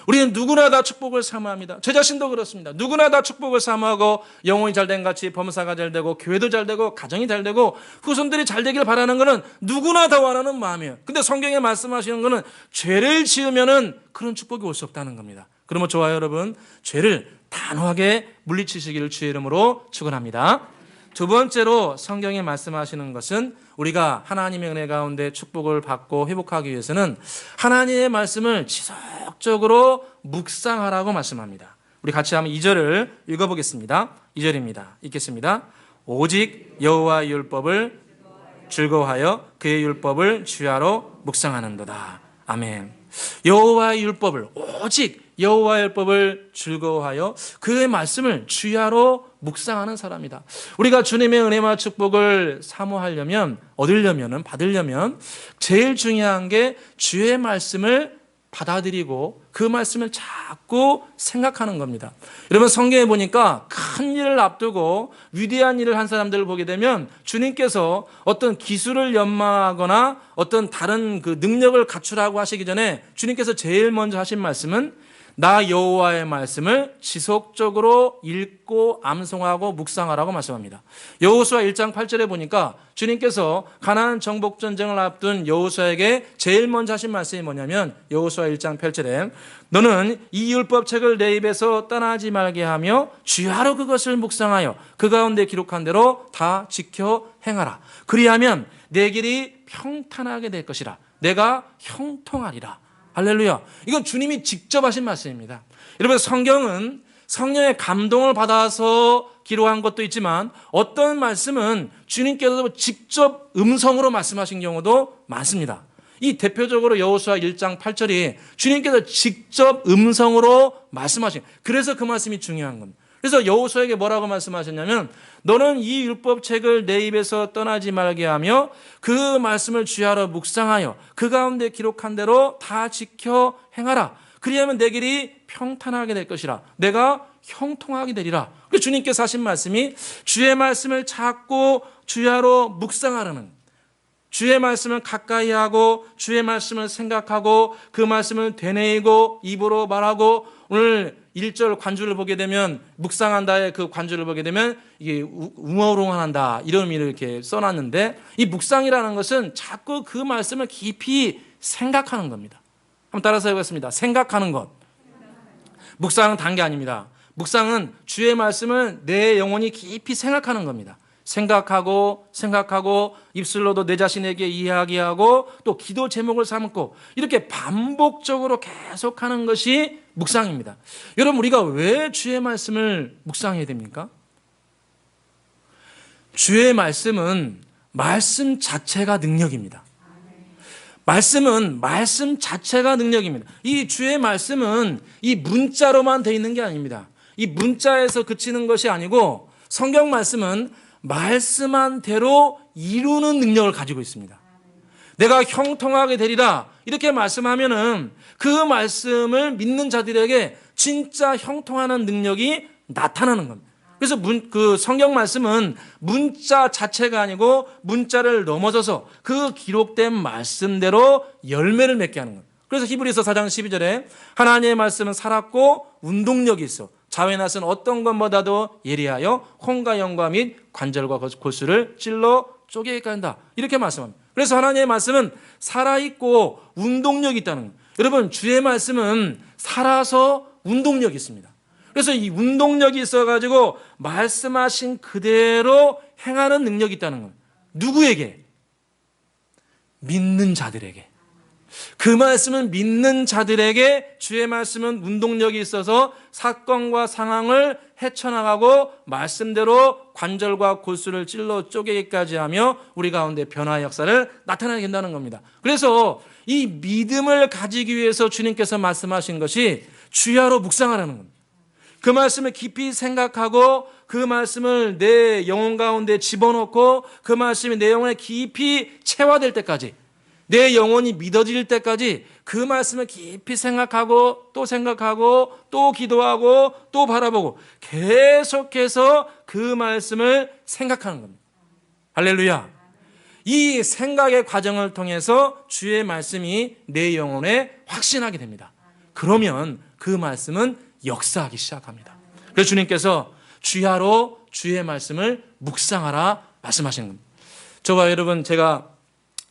우리는 누구나 다 축복을 사모합니다. 제 자신도 그렇습니다. 누구나 다 축복을 사모하고 영혼이 잘된 같이 범사가 잘되고 교회도 잘되고 가정이 잘되고 후손들이 잘되길 바라는 것은 누구나 다 원하는 마음이에요. 근데 성경에 말씀하시는 것은 죄를 지으면은 그런 축복이 올 수 없다는 겁니다. 그러면 저와 여러분, 죄를 단호하게 물리치시기를 주의 이름으로 축원합니다. 두 번째로 성경이 말씀하시는 것은 우리가 하나님의 은혜 가운데 축복을 받고 회복하기 위해서는 하나님의 말씀을 지속적으로 묵상하라고 말씀합니다. 우리 같이 한번 2절을 읽어보겠습니다. 2절입니다. 읽겠습니다. 오직 여호와의 율법을 즐거워하여 그의 율법을 주야로 묵상하는도다. 아멘. 여호와의 율법을, 오직 여호와의 율법을 즐거워하여 그의 말씀을 주야로 묵상하는 사람이다. 우리가 주님의 은혜와 축복을 사모하려면, 받으려면 제일 중요한 게 주의 말씀을 받아들이고 그 말씀을 자꾸 생각하는 겁니다. 여러분, 성경에 보니까 큰 일을 앞두고 위대한 일을 한 사람들을 보게 되면 주님께서 어떤 기술을 연마하거나 어떤 다른 그 능력을 갖추라고 하시기 전에 주님께서 제일 먼저 하신 말씀은 나 여호와의 말씀을 지속적으로 읽고 암송하고 묵상하라고 말씀합니다. 여호수아 1장 8절에 보니까 주님께서 가나안 정복 전쟁을 앞둔 여호수아에게 제일 먼저 하신 말씀이 뭐냐면 여호수아 1장 8절에 너는 이 율법책을 내 입에서 떠나지 말게 하며 주야로 그것을 묵상하여 그 가운데 기록한 대로 다 지켜 행하라. 그리하면 내 길이 평탄하게 될 것이라. 내가 형통하리라. 할렐루야. 이건 주님이 직접 하신 말씀입니다. 여러분, 성경은 성령의 감동을 받아서 기록한 것도 있지만 어떤 말씀은 주님께서 직접 음성으로 말씀하신 경우도 많습니다. 이 대표적으로 여호수아 1장 8절이 주님께서 직접 음성으로 말씀하신, 그래서 그 말씀이 중요한 겁니다. 그래서 여호수아에게 뭐라고 말씀하셨냐면 너는 이 율법책을 내 입에서 떠나지 말게 하며 그 말씀을 주야로 묵상하여 그 가운데 기록한 대로 다 지켜 행하라. 그리하면 내 길이 평탄하게 될 것이라. 내가 형통하게 되리라. 그래서 주님께서 하신 말씀이 주의 말씀을 자꾸 주야로 묵상하라는, 주의 말씀을 가까이 하고 주의 말씀을 생각하고 그 말씀을 되뇌이고 입으로 말하고, 오늘 1절 관주를 보게 되면 묵상한다의 그 관주를 보게 되면 이게 웅어롱한다 이런 의미를 이렇게 써놨는데, 이 묵상이라는 것은 자꾸 그 말씀을 깊이 생각하는 겁니다. 한번 따라서 해보겠습니다. 생각하는 것. 묵상은 단 게 아닙니다. 묵상은 주의 말씀을 내 영혼이 깊이 생각하는 겁니다. 생각하고 입술로도 내 자신에게 이야기하고 또 기도 제목을 삼고 이렇게 반복적으로 계속하는 것이 묵상입니다. 여러분, 우리가 왜 주의 말씀을 묵상해야 됩니까? 주의 말씀은 말씀 자체가 능력입니다. 말씀은 말씀 자체가 능력입니다. 이 주의 말씀은 이 문자로만 되어 있는 게 아닙니다. 이 문자에서 그치는 것이 아니고 성경 말씀은 말씀한 대로 이루는 능력을 가지고 있습니다. 내가 형통하게 되리라 이렇게 말씀하면은 그 말씀을 믿는 자들에게 진짜 형통하는 능력이 나타나는 겁니다. 그래서 그 성경 말씀은 문자 자체가 아니고 문자를 넘어서서 그 기록된 말씀대로 열매를 맺게 하는 거예요. 그래서 히브리서 4장 12절에 하나님의 말씀은 살았고 운동력이 있어 자회낫은 어떤 것보다도 예리하여 혼과 영과 및 관절과 골수를 찔러 쪼개게 한다 이렇게 말씀합니다. 그래서 하나님의 말씀은 살아있고 운동력이 있다는 거예요. 여러분, 주의 말씀은 살아서 운동력이 있습니다. 그래서 이 운동력이 있어가지고 말씀하신 그대로 행하는 능력이 있다는 거예요. 누구에게? 믿는 자들에게. 그 말씀은 믿는 자들에게 주의 말씀은 운동력이 있어서 사건과 상황을 헤쳐나가고 말씀대로 관절과 골수를 찔러 쪼개기까지 하며 우리 가운데 변화의 역사를 나타내게 된다는 겁니다. 그래서 이 믿음을 가지기 위해서 주님께서 말씀하신 것이 주야로 묵상하라는 겁니다. 그 말씀을 깊이 생각하고 그 말씀을 내 영혼 가운데 집어넣고 그 말씀이 내 영혼에 깊이 체화될 때까지, 내 영혼이 믿어질 때까지 그 말씀을 깊이 생각하고 또 기도하고 또 바라보고 계속해서 그 말씀을 생각하는 겁니다. 할렐루야. 이 생각의 과정을 통해서 주의 말씀이 내 영혼에 확신하게 됩니다. 그러면 그 말씀은 역사하기 시작합니다. 그래서 주님께서 주야로 주의 말씀을 묵상하라 말씀하시는 겁니다. 저와 여러분, 제가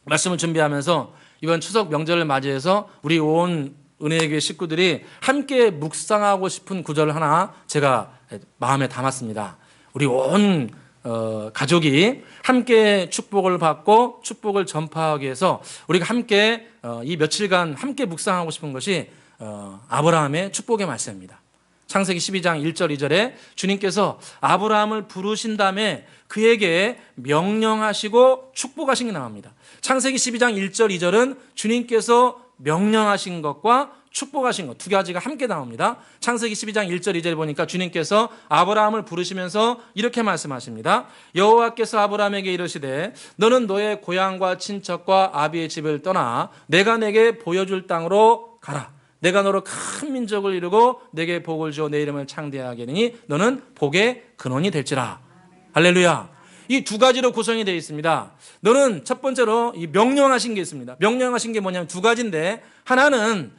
말씀을 준비하면서 이번 추석 명절을 맞이해서 우리 온 은혜의 식구들이 함께 묵상하고 싶은 구절을 하나 제가 마음에 담았습니다. 우리 온 가족이 함께 축복을 받고 축복을 전파하기 위해서 우리가 함께 이 며칠간 함께 묵상하고 싶은 것이 아브라함의 축복의 말씀입니다. 창세기 12장 1절 2절에 주님께서 아브라함을 부르신 다음에 그에게 명령하시고 축복하신 게 나옵니다. 창세기 12장 1절 2절은 주님께서 명령하신 것과 축복하신 것 두 가지가 함께 나옵니다. 창세기 12장 1절 2절 보니까 주님께서 아브라함을 부르시면서 이렇게 말씀하십니다. 여호와께서 아브라함에게 이르시되 너는 너의 고향과 친척과 아비의 집을 떠나 내가 내게 보여줄 땅으로 가라. 내가 너로 큰 민족을 이루고 내게 복을 주어 내 이름을 창대하게 하리니 너는 복의 근원이 될지라. 할렐루야. 이 두 가지로 구성이 되어 있습니다. 너는 첫 번째로 이 명령하신 게 있습니다. 명령하신 게 뭐냐면 두 가지인데, 하나는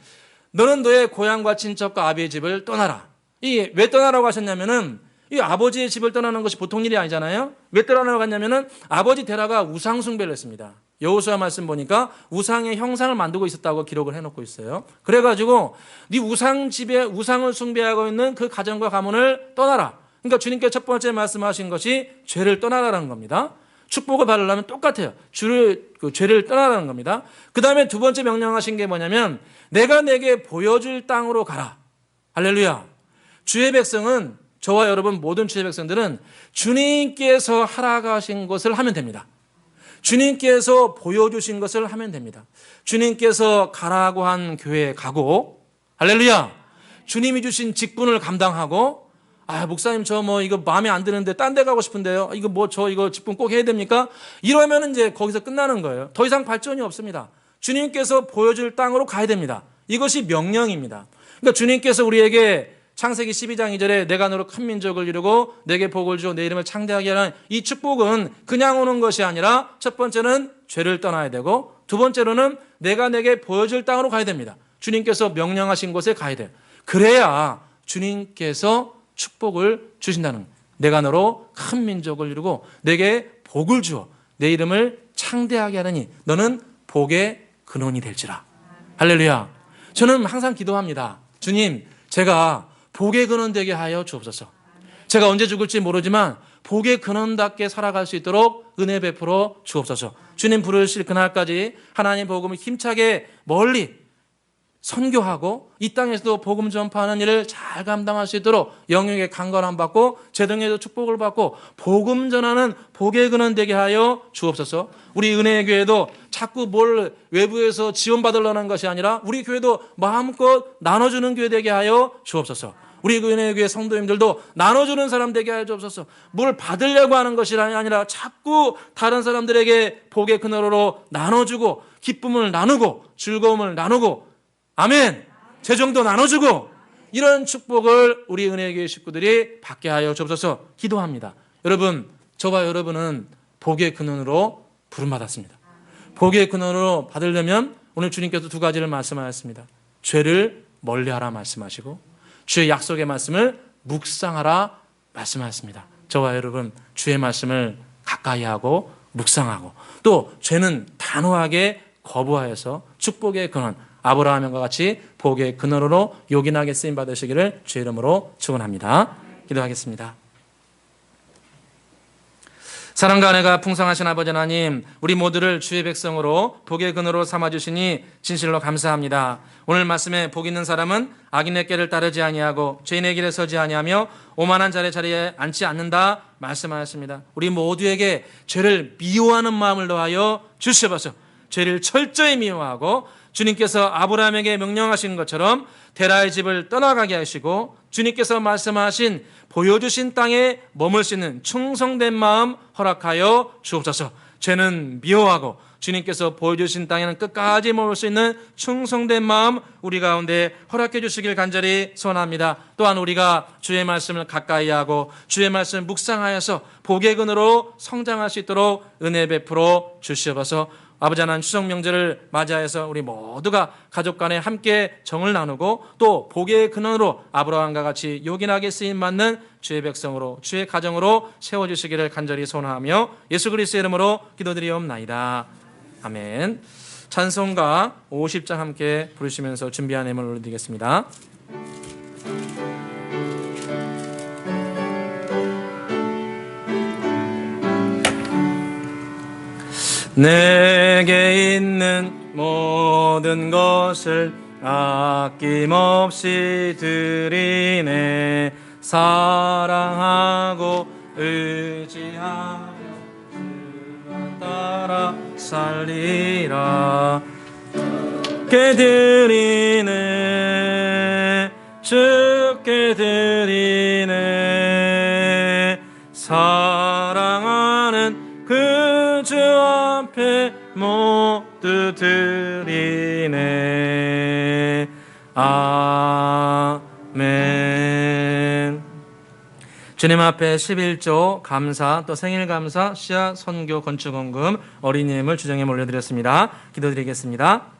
너는 너의 고향과 친척과 아비의 집을 떠나라. 이 왜 떠나라고 하셨냐면은 이 아버지의 집을 떠나는 것이 보통 일이 아니잖아요. 왜 떠나라고 했냐면은 아버지 데라가 우상 숭배를 했습니다. 여호수아 말씀 보니까 우상의 형상을 만들고 있었다고 기록을 해놓고 있어요. 그래가지고 네 우상 집에 우상을 숭배하고 있는 그 가정과 가문을 떠나라. 그러니까 주님께서 첫 번째 말씀하신 것이 죄를 떠나라는 겁니다. 축복을 받으려면 똑같아요. 죄를 떠나라는 겁니다. 그 다음에 두 번째 명령하신 게 뭐냐면 내가 내게 보여줄 땅으로 가라. 할렐루야. 주의 백성은, 저와 여러분 모든 주의 백성들은 주님께서 하라가신 것을 하면 됩니다. 주님께서 보여주신 것을 하면 됩니다. 주님께서 가라고 한 교회에 가고, 할렐루야. 주님이 주신 직분을 감당하고, 목사님 저 이거 마음에 안 드는데 딴 데 가고 싶은데요. 이거 직분 꼭 해야 됩니까? 이러면 이제 거기서 끝나는 거예요. 더 이상 발전이 없습니다. 주님께서 보여줄 땅으로 가야 됩니다. 이것이 명령입니다. 그러니까 주님께서 우리에게 창세기 12장 2절에 내가 너로 큰 민족을 이루고 내게 복을 주어 내 이름을 창대하게 하는 이 축복은 그냥 오는 것이 아니라 첫 번째는 죄를 떠나야 되고 두 번째로는 내가 내게 보여줄 땅으로 가야 됩니다. 주님께서 명령하신 곳에 가야 돼요. 그래야 주님께서 축복을 주신다는 거예요. 내가 너로 큰 민족을 이루고 내게 복을 주어 내 이름을 창대하게 하느니 너는 복의 근원이 될지라. 할렐루야. 저는 항상 기도합니다. 주님, 제가 복의 근원 되게 하여 주옵소서. 제가 언제 죽을지 모르지만 복의 근원답게 살아갈 수 있도록 은혜 베풀어 주옵소서. 주님 부르실 그날까지 하나님 복음을 힘차게 멀리 선교하고 이 땅에서도 복음 전파하는 일을 잘 감당할 수 있도록 영역의 강건함 받고 제등에도 축복을 받고 복음 전하는 복의 근원 되게 하여 주옵소서. 우리 은혜의 교회도 자꾸 뭘 외부에서 지원받으려는 것이 아니라 우리 교회도 마음껏 나눠주는 교회 되게 하여 주옵소서. 우리 은혜의 교회 성도님들도 나눠주는 사람 되게 하여 주옵소서. 뭘 받으려고 하는 것이 아니라 자꾸 다른 사람들에게 복의 근원으로 나눠주고 기쁨을 나누고 즐거움을 나누고, 아멘, 재정도 나눠주고 이런 축복을 우리 은혜의 교회 식구들이 받게 하여 주옵소서. 기도합니다. 여러분, 저와 여러분은 복의 근원으로 부름받았습니다. 복의 근원으로 받으려면 오늘 주님께서 두 가지를 말씀하셨습니다. 죄를 멀리하라 말씀하시고 주의 약속의 말씀을 묵상하라 말씀하셨습니다. 저와 여러분 주의 말씀을 가까이 하고 묵상하고 또 죄는 단호하게 거부하여서 축복의 근원, 아브라함과 같이 복의 근원으로 요긴하게 쓰임 받으시기를 주의 이름으로 축원합니다. 기도하겠습니다. 사랑과 은혜가 풍성하신 아버지 하나님, 우리 모두를 주의 백성으로 복의 근원으로 삼아주시니 진실로 감사합니다. 오늘 말씀에 복 있는 사람은 악인의 길을 따르지 아니하고 죄인의 길에 서지 아니하며 오만한 자리에 앉지 않는다 말씀하셨습니다. 우리 모두에게 죄를 미워하는 마음을 더하여 주시옵소서. 죄를 철저히 미워하고 주님께서 아브라함에게 명령하신 것처럼 데라의 집을 떠나가게 하시고 주님께서 말씀하신 보여주신 땅에 머물 수 있는 충성된 마음 허락하여 주옵소서. 죄는 미워하고 주님께서 보여주신 땅에는 끝까지 머물 수 있는 충성된 마음 우리 가운데 허락해 주시길 간절히 소원합니다. 또한 우리가 주의 말씀을 가까이 하고 주의 말씀을 묵상하여서 복의 근으로 성장할 수 있도록 은혜 베풀어 주시옵소서. 아버지 하나님, 추석 명절을 맞이하여서 우리 모두가 가족 간에 함께 정을 나누고 또 복의 근원으로 아브라함과 같이 요긴하게 쓰임 받는 주의 백성으로 주의 가정으로 세워주시기를 간절히 소원하며 예수 그리스도의 이름으로 기도드리옵나이다. 아멘. 찬송가 50장 함께 부르시면서 준비한 예물을 올려드리겠습니다. 내게 있는 모든 것을 아낌없이 드리네. 사랑하고 의지하며 주만 따라 살리라. 주께 드리네 주께 드리네 사랑하는 그 주 앞에 모두 드리네 아멘. 주님 앞에 11조 감사 또 생일 감사 씨앗 선교 건축원금 어린이임을 주정에 올려드렸습니다. 기도드리겠습니다.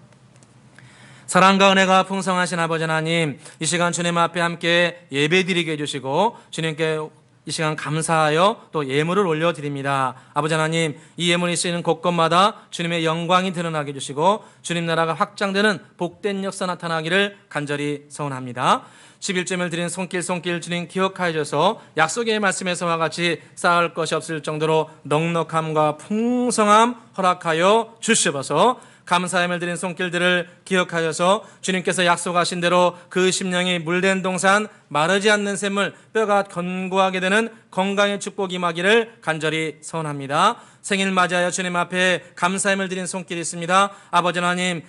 사랑과 은혜가 풍성하신 아버지 하나님, 이 시간 주님 앞에 함께 예배드리게 해주시고 주님께 이 시간 감사하여 또 예물을 올려드립니다. 아버지 하나님, 이 예물이 쓰이는 곳곳마다 주님의 영광이 드러나게 해주시고 주님 나라가 확장되는 복된 역사 나타나기를 간절히 소원합니다. 11점을 드린 손길 주님 기억하여 주셔서 약속의 말씀에서와 같이 쌓을 것이 없을 정도로 넉넉함과 풍성함 허락하여 주시옵소서. 감사함을 드린 손길들을 기억하여서 주님께서 약속하신 대로 그 심령이 물된 동산 마르지 않는 샘물 뼈가 견고하게 되는 건강의 축복이 임하기를 간절히 소원합니다. 생일 맞이하여 주님 앞에 감사함을 드린 손길이 있습니다. 아버지 하나님,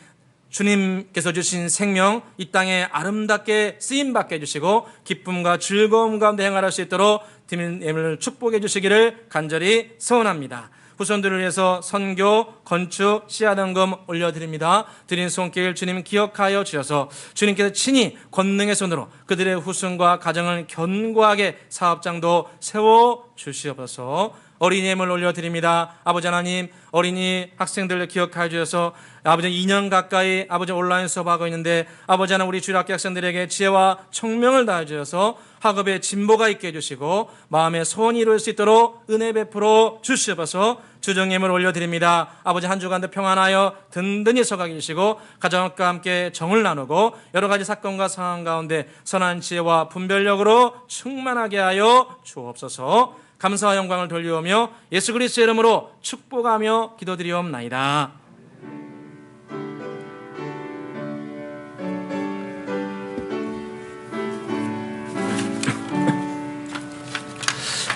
주님께서 주신 생명 이 땅에 아름답게 쓰임받게 해주시고 기쁨과 즐거움 가운데 행할 수 있도록 주님을 축복해 주시기를 간절히 소원합니다. 후손들을 위해서 선교, 건축, 씨앗원금 올려드립니다. 드린 손길 주님 기억하여 주셔서 주님께서 친히 권능의 손으로 그들의 후손과 가정을 견고하게 사업장도 세워주시옵소서. 어린이 예물 올려드립니다. 아버지 하나님, 어린이 학생들을 기억하여 주셔서 아버지 2년 가까이 아버지 온라인 수업하고 있는데 아버지 하나님, 우리 주일학교 학생들에게 지혜와 총명을 다해 주셔서 학업에 진보가 있게 해주시고 마음의 소원이 이룰 수 있도록 은혜 베풀어 주시옵소서. 주정 예물 올려드립니다. 아버지 한 주간도 평안하여 든든히 서가게 해주시고 가정과 함께 정을 나누고 여러 가지 사건과 상황 가운데 선한 지혜와 분별력으로 충만하게 하여 주옵소서. 감사와 영광을 돌리오며 예수 그리스도의 이름으로 축복하며 기도드리옵나이다.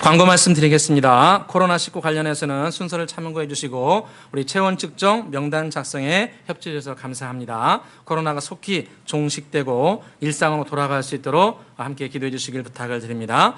광고 말씀드리겠습니다. 코로나19 관련해서는 순서를 참고해 주시고 우리 체온 측정 명단 작성에 협조해 주셔서 감사합니다. 코로나가 속히 종식되고 일상으로 돌아갈 수 있도록 함께 기도해 주시길 부탁을 드립니다.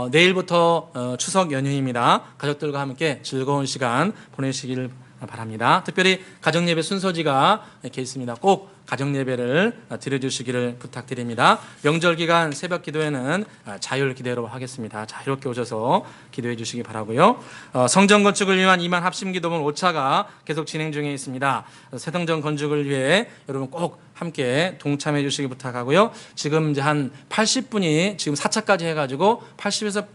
내일부터 추석 연휴입니다. 가족들과 함께 즐거운 시간 보내시길 바랍니다. 특별히 가정예배 순서지가 이렇게 있습니다. 꼭 가정예배를 드려주시기를 부탁드립니다. 명절 기간 새벽 기도회는 자율 기대로 하겠습니다. 자유롭게 오셔서 기도해 주시기 바라고요. 성전 건축을 위한 2만 합심기도문 5차가 계속 진행 중에 있습니다. 새성전 건축을 위해 여러분 꼭 함께 동참해 주시기 부탁하고요. 지금 이제 한 80분이 지금 4차까지 해가지고 80에서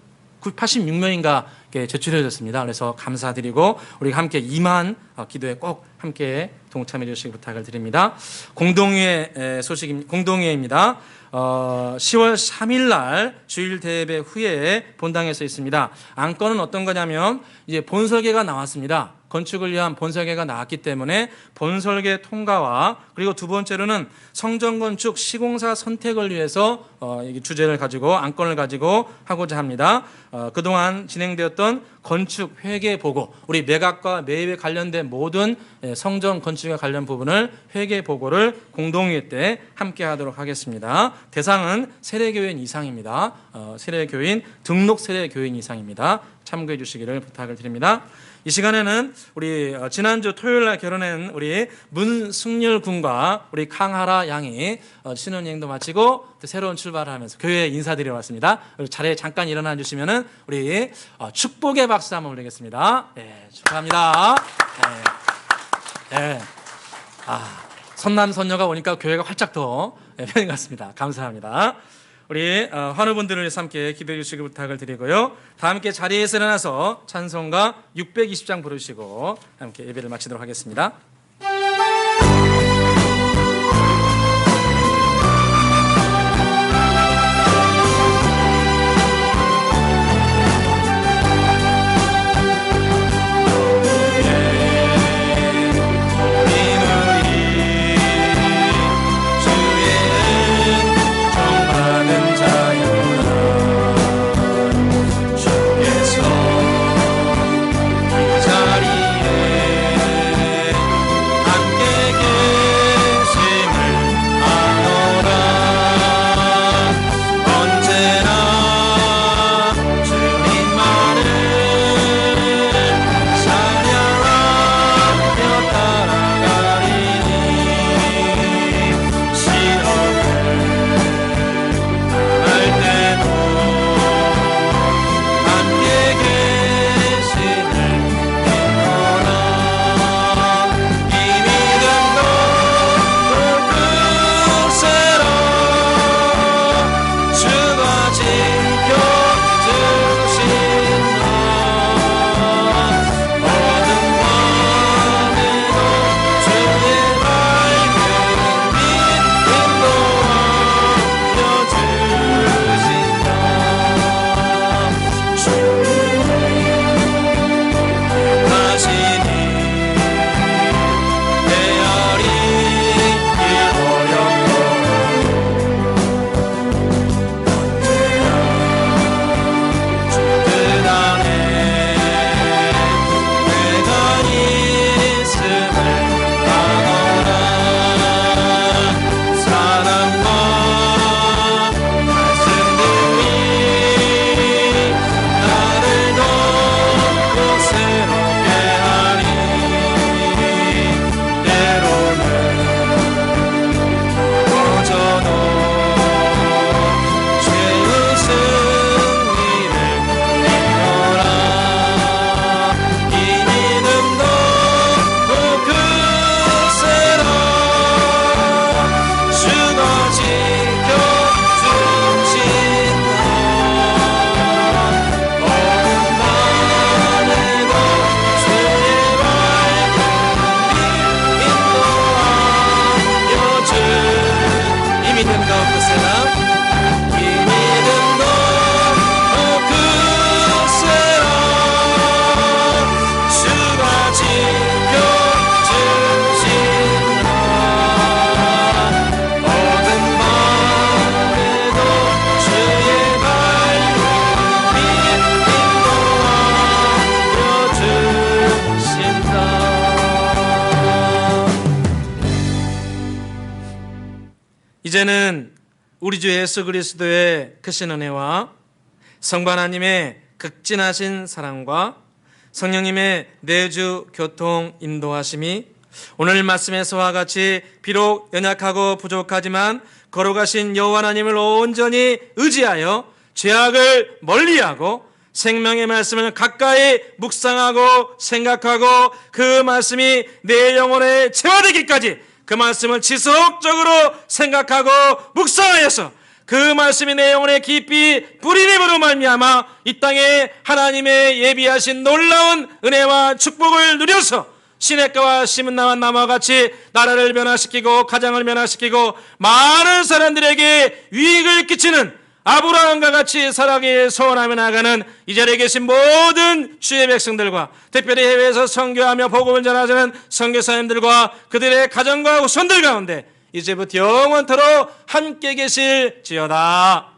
86명인가 제출해졌습니다. 그래서 감사드리고 우리 함께 2만 기도에 꼭 함께 동참해 주시기 부탁을 드립니다. 공동회 소식입니다. 공동회입니다. 10월 3일 날 주일 대예배 후에 본당에서 있습니다. 안건은 어떤 거냐면 이제 본설계가 나왔습니다. 건축을 위한 본설계가 나왔기 때문에 본설계 통과와 그리고 두 번째로는 성전 건축 시공사 선택을 위해서 주제를 가지고 안건을 가지고 하고자 합니다. 그동안 진행되었던 건축 회계 보고 우리 매각과 매입에 관련된 모든 성전 건축에 관련 부분을 회계 보고를 공동회 때 함께 하도록 하겠습니다. 대상은 세례교인 이상입니다. 세례교인 등록 세례교인 이상입니다. 참고해 주시기를 부탁을 드립니다. 이 시간에는 우리 지난주 토요일 날 결혼한 우리 문승률 군과 우리 강하라 양이 신혼여행도 마치고 또 새로운 출발을 하면서 교회에 인사드리러 왔습니다. 자리에 잠깐 일어나 주시면은 우리 축복의 박수 한번 올리겠습니다. 네, 축하합니다. 네. 선남 선녀가 오니까 교회가 활짝 더 편인 것 같습니다. 감사합니다. 우리 환우분들을 위해서 함께 기도해 주시기 부탁을 드리고요. 다 함께 자리에서 일어나서 찬송가 620장 부르시고 함께 예배를 마치도록 하겠습니다. 자리에 이제는 우리 주 예수 그리스도의 크신 은혜와 성부 하나님의 극진하신 사랑과 성령님의 내주 교통 인도하심이 오늘 말씀에서와 같이 비록 연약하고 부족하지만 거룩하신 여호와 하나님을 온전히 의지하여 죄악을 멀리하고 생명의 말씀을 가까이 묵상하고 생각하고 그 말씀이 내 영혼에 체화되기까지 그 말씀을 지속적으로 생각하고 묵상하여서 그 말씀이 내 영혼에 깊이 뿌리림으로 말미암아 이 땅에 하나님의 예비하신 놀라운 은혜와 축복을 누려서 시냇가와 심은 나무와 같이 나라를 변화시키고 가정을 변화시키고 많은 사람들에게 유익을 끼치는 아브라함과 같이 살아가길 소원하며 나가는 이 자리에 계신 모든 주의 백성들과 특별히 해외에서 선교하며 복음을 전하는 선교사님들과 그들의 가정과 후손들 가운데 이제부터 영원토록 함께 계실지어다.